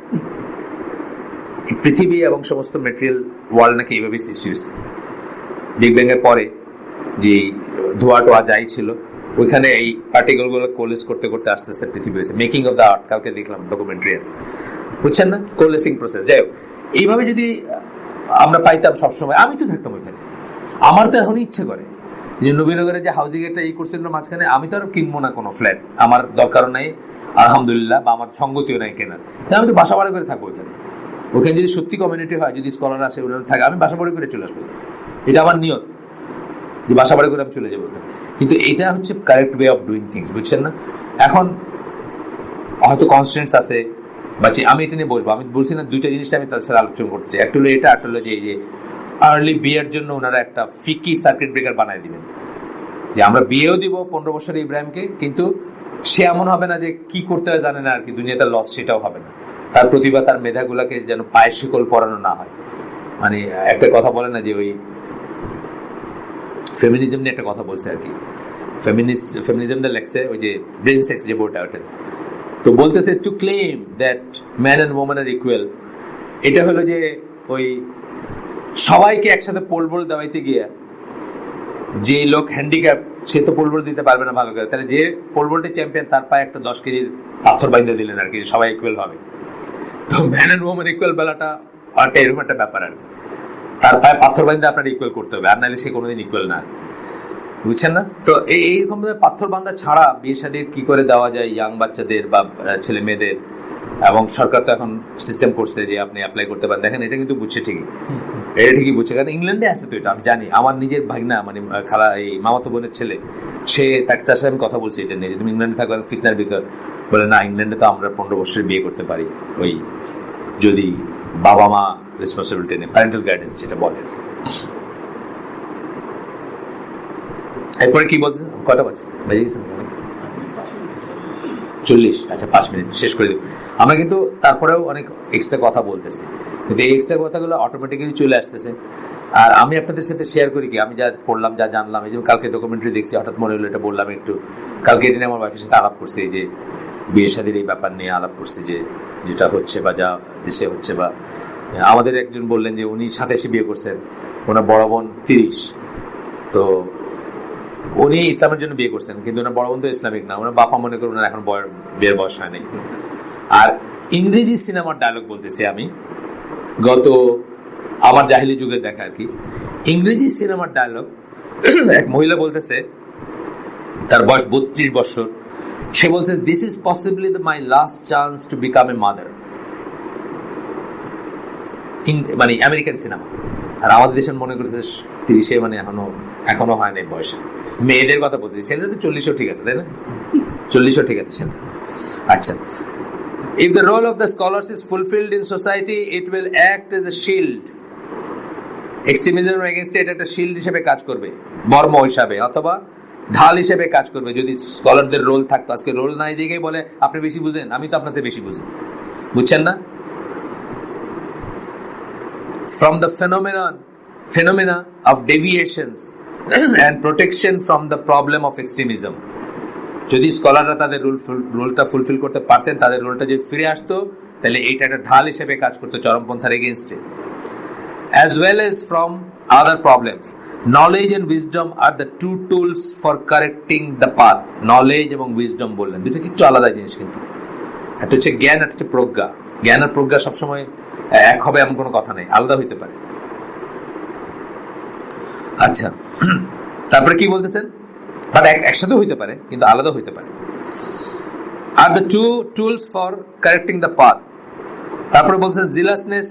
পৃথিবী এবং সমস্ত ম্যাটেরিয়াল ওয়ার্ল্ড নাকি এইভাবে সৃষ্টি হয়েছে। বিগ ব্যাং এর পরে যে ধোয়া টোয়া যাই ছিল, ওইখানে এই পার্টিকেল গুলো কোলেস করতে করতে আস্তে আস্তে পৃথিবী হয়েছে। মেকিং অফ দ্য আর্থ কালকে দেখলাম ডকুমেন্টারি, বুঝছেন না? Coalescing process. যাই হোক, এইভাবে যদি আমরা পাইতাম সবসময়, আমি তো থাকতাম ওইখানে। আমার তো এখন ইচ্ছে করে যে নবীনগরে যে হাউজিং একটা এই করছিল মাঝখানে, আমি তো আর কিনবো না কোনো ফ্ল্যাট, আমার দরকারও নাই আলহামদুলিল্লাহ, বা আমার সঙ্গতিও নাই কেনার, আমি তো বাসা বাড়ি করে থাকবো ওইখানে। ওখানে যদি সত্যি কমিউনিটি হয়, যদি স্কলার আসে ওরা থাকে, আমি বাসা বাড়ি করে চলে আসবো। এটা আমার নিয়ত যে বাসা বাড়ি করে আমি চলে যাবো ওখানে। কিন্তু এটা হচ্ছে correct way of doing things, বুঝছেন না? এখন হয়তো কনস্ট্যান্টস আছে, বা আমি এটা নিয়ে বসবো, আমি বলছি না, দুইটা জিনিসটা আমি তার সাথে আলোচনা করতে চাই। একটা হলো এটা, একটা হলো যে এই যে আর্লি বিয়ের জন্য ওনারা একটা ফিকি সার্কিট ব্রেকার বানায় দিবেন, যে আমরা বিয়েও দিব 15 বছরের ইব্রাহিমকে, কিন্তু সে এমন হবে না যে কি করতে হয় জানে না আর কি, দুনিয়াতে লস, সেটাও হবে না। তার প্রতিভা, তার মেধাগুলাকে যেন পায়ের শিকল পরানো না হয়। মানে একটা কথা বলে না যে ওই ফেমিনিজম নিয়ে একটা কথা বলছে আর কি, ফেমিনিজমটা লেখছে ওই যে ব্রেন সেক্স যে বইটা, ওটা তো বলতেছে to claim that man and woman আর ইকুয়াল, এটা হলো যে ওই সবাইকে একসাথে পোল বল দেওয়াইতে গিয়ে যে লোক হ্যান্ডিক্যাপ, সে তো পোল বল দিতে পারবে না ভালো করে, তাহলে যে পোল বলটি চ্যাম্পিয়ন তার পায়ে একটা 10 কেজির পাথর বাইন্ধে দিলেন আর কি, সবাই ইকুয়াল হবে। তো ম্যান অ্যান্ড ওম্যান ইকুয়াল বেলাটা একটা এরকম একটা ব্যাপার আর কি, তার পায়ে পাথর বাইন্ধে আপনার ইকুয়াল করতে হবে, আর নাহলে সে কোনোদিন ইকুয়াল না, বুঝছেন না? তো এইরকম পাথর বান্ধা ছাড়া বিয়ে শাদী কি করে দেওয়া যায় ইয়াং বাচ্চাদের বা ছেলে মেয়েদের, এবং সরকার তো এখন সিস্টেম করছে যে আপনি অ্যাপ্লাই করতে পারেন। দেখেন এটা কিন্তু বুঝছে ঠিকই, এটা ঠিকই বুঝছে, কারণ ইংল্যান্ডে আসছে তো এটা আমি জানি। আমার নিজের ভাগনা, মানে খালা, এই মামাতো বোনের ছেলে, সে তার চার সাথে আমি কথা বলছি এটা নিয়ে, তুমি ইংল্যান্ডে থাকবে ফিতনার ভিতর, বলে না ইংল্যান্ডে তো আমরা 15 বছরের বিয়ে করতে পারি, ওই যদি বাবা মা রেসপন্সিবিলিটি নেই, প্যারেন্টাল গাইডেন্স যেটা বলে। এরপরে কি বলছে, কটা বাজে বেজে গেছে? 40। আচ্ছা 5 মিনিট শেষ করে দেব আমরা। কিন্তু তারপরেও অনেক এক্সট্রা কথা বলতেছি, কিন্তু এই এক্সট্রা কথাগুলো অটোমেটিক্যালি চলে আসতেছে। আর আমি আপনাদের সাথে শেয়ার করি কি, আমি যা পড়লাম, যা জানলাম, এই যে কালকে ডকুমেন্টারি দেখছি, হঠাৎ মনে হলো এটা বললাম একটু। কালকে এটা নিয়ে আমার ওয়াইফের সাথে আলাপ করছি, এই যে বিয়ে শাদীর এই ব্যাপার নিয়ে আলাপ করছি, যে যেটা হচ্ছে বা যা দেশে হচ্ছে। বা আমাদের একজন বললেন যে উনি 27 বিয়ে করছেন, ওনার বড় বোন 30, তো উনি ইসলামের জন্য বিয়ে করছেন, কিন্তু ওনার বড় বোন তো ইসলামিক না, ওনার বাপা মনে করেন ওনার এখন বিয়ের বয়স হয়নি। আর ইংরেজি সিনেমার ডায়লগ বলতেছি আমি, গত আমার জাহিলি যুগে দেখা আর কি, ইংরেজি সিনেমার ডায়লগ। এক মহিলা বলতেছে, তার বয়স 32 বছর, সে বলছে this is possibly my last chance to become a mother. মানে আমেরিকান সিনেমা। আর আমাদের দেশের মনে করতেছে 30-এ, মানে এখনো হয় নাই বয়সে। মেয়েদের কথা বলতেছি, ছেলেদের তো 40ও ঠিক আছে, তাই না? 40ও ঠিক আছে ছেলে। আচ্ছা, if the role of the scholars is fulfilled in society, it will act as a shield. Extremism against এটা একটা শিল্ড হিসেবে কাজ করবে, বর্ম হিসাবে অথবা ঢাল হিসেবে কাজ করবে, যদি স্কলারদের রোল থাকতো। আজকে রোল নাই দিকেই বলে আপনি বেশি বুঝেন, আমি তো আপনাদের বেশি বুঝি, বুঝছেন না? From the phenomena of deviations and protection from the problem of extremism. যদি স্কলাররা তাদের রোলটা ফুলফিল করতে পারতেন, তাদের রোলটা যদি ফিরে আসতো, তাহলে এইটা একটা ঢাল হিসেবে কাজ করতো চরমপন্থার এগেইনস্টে। As well as from other problems, knowledge and wisdom are the two tools for correcting the path. Knowledge এবং wisdom বললেন, দুটো কিছু আলাদা জিনিস, কিন্তু একটা হচ্ছে জ্ঞান, একটা হচ্ছে প্রজ্ঞা। জ্ঞান আর প্রজ্ঞা সবসময় এক হবে এমন কোনো কথা নেই, আলাদা হইতে পারে। আচ্ছা, তারপরে কি বলতেছেন? বাট একসাথে হইতে পারে, কিন্তু আলাদা হইতে পারে। আর the two tools for correcting the path. তারপরে বলছেন জিলাসনেস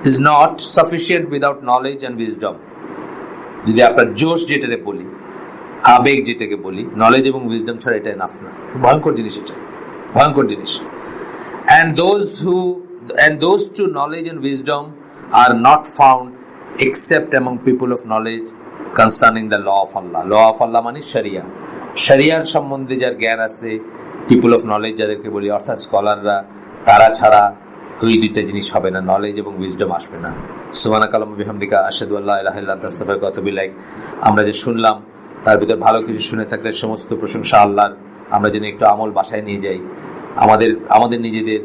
is not sufficient without knowledge and wisdom. যদি আপনার জোশ যেটাতে বলি, আবেগ যেটাকে বলি, নলেজ এবং উইজডম ছাড়া এটা এনাফ না। ভয়ঙ্কর জিনিস, এটা ভয়ঙ্কর জিনিস। And those two, knowledge and wisdom, are not found except among people of knowledge concerning the law of Allah. Law of Allah মানে শরিয়া, শরিয়ার সম্বন্ধে যার জ্ঞান আছে, পিপল অফ নলেজ যাদেরকে বলি, অর্থাৎ স্কলাররা, তারা ছাড়া ওই দুইটা জিনিস হবে না, নলেজ এবং উইজডম আসবে না। সুবহানাকাল্লাহুম্মা বিহামদিকা আশহাদু আল্লা ইলাহা ইল্লা আনতা আস্তাগফিরুকা ওয়া আতুবু ইলাইক। আমরা যে শুনলাম তার ভিতর ভালো কিছু শুনে থাকলে সমস্ত প্রশংসা আল্লাহর। আমরা যেন একটু আমল বাসায় নিয়ে যাই, আমাদের নিজেদের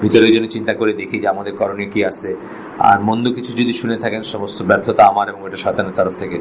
ভিতরে যেন চিন্তা করে দেখি যে আমাদের করণীয় কি আছে। আর মন্দ কিছু যদি শুনে থাকেন, সমস্ত ব্যর্থতা আমার এবং এটা শয়তানের তরফ থেকে।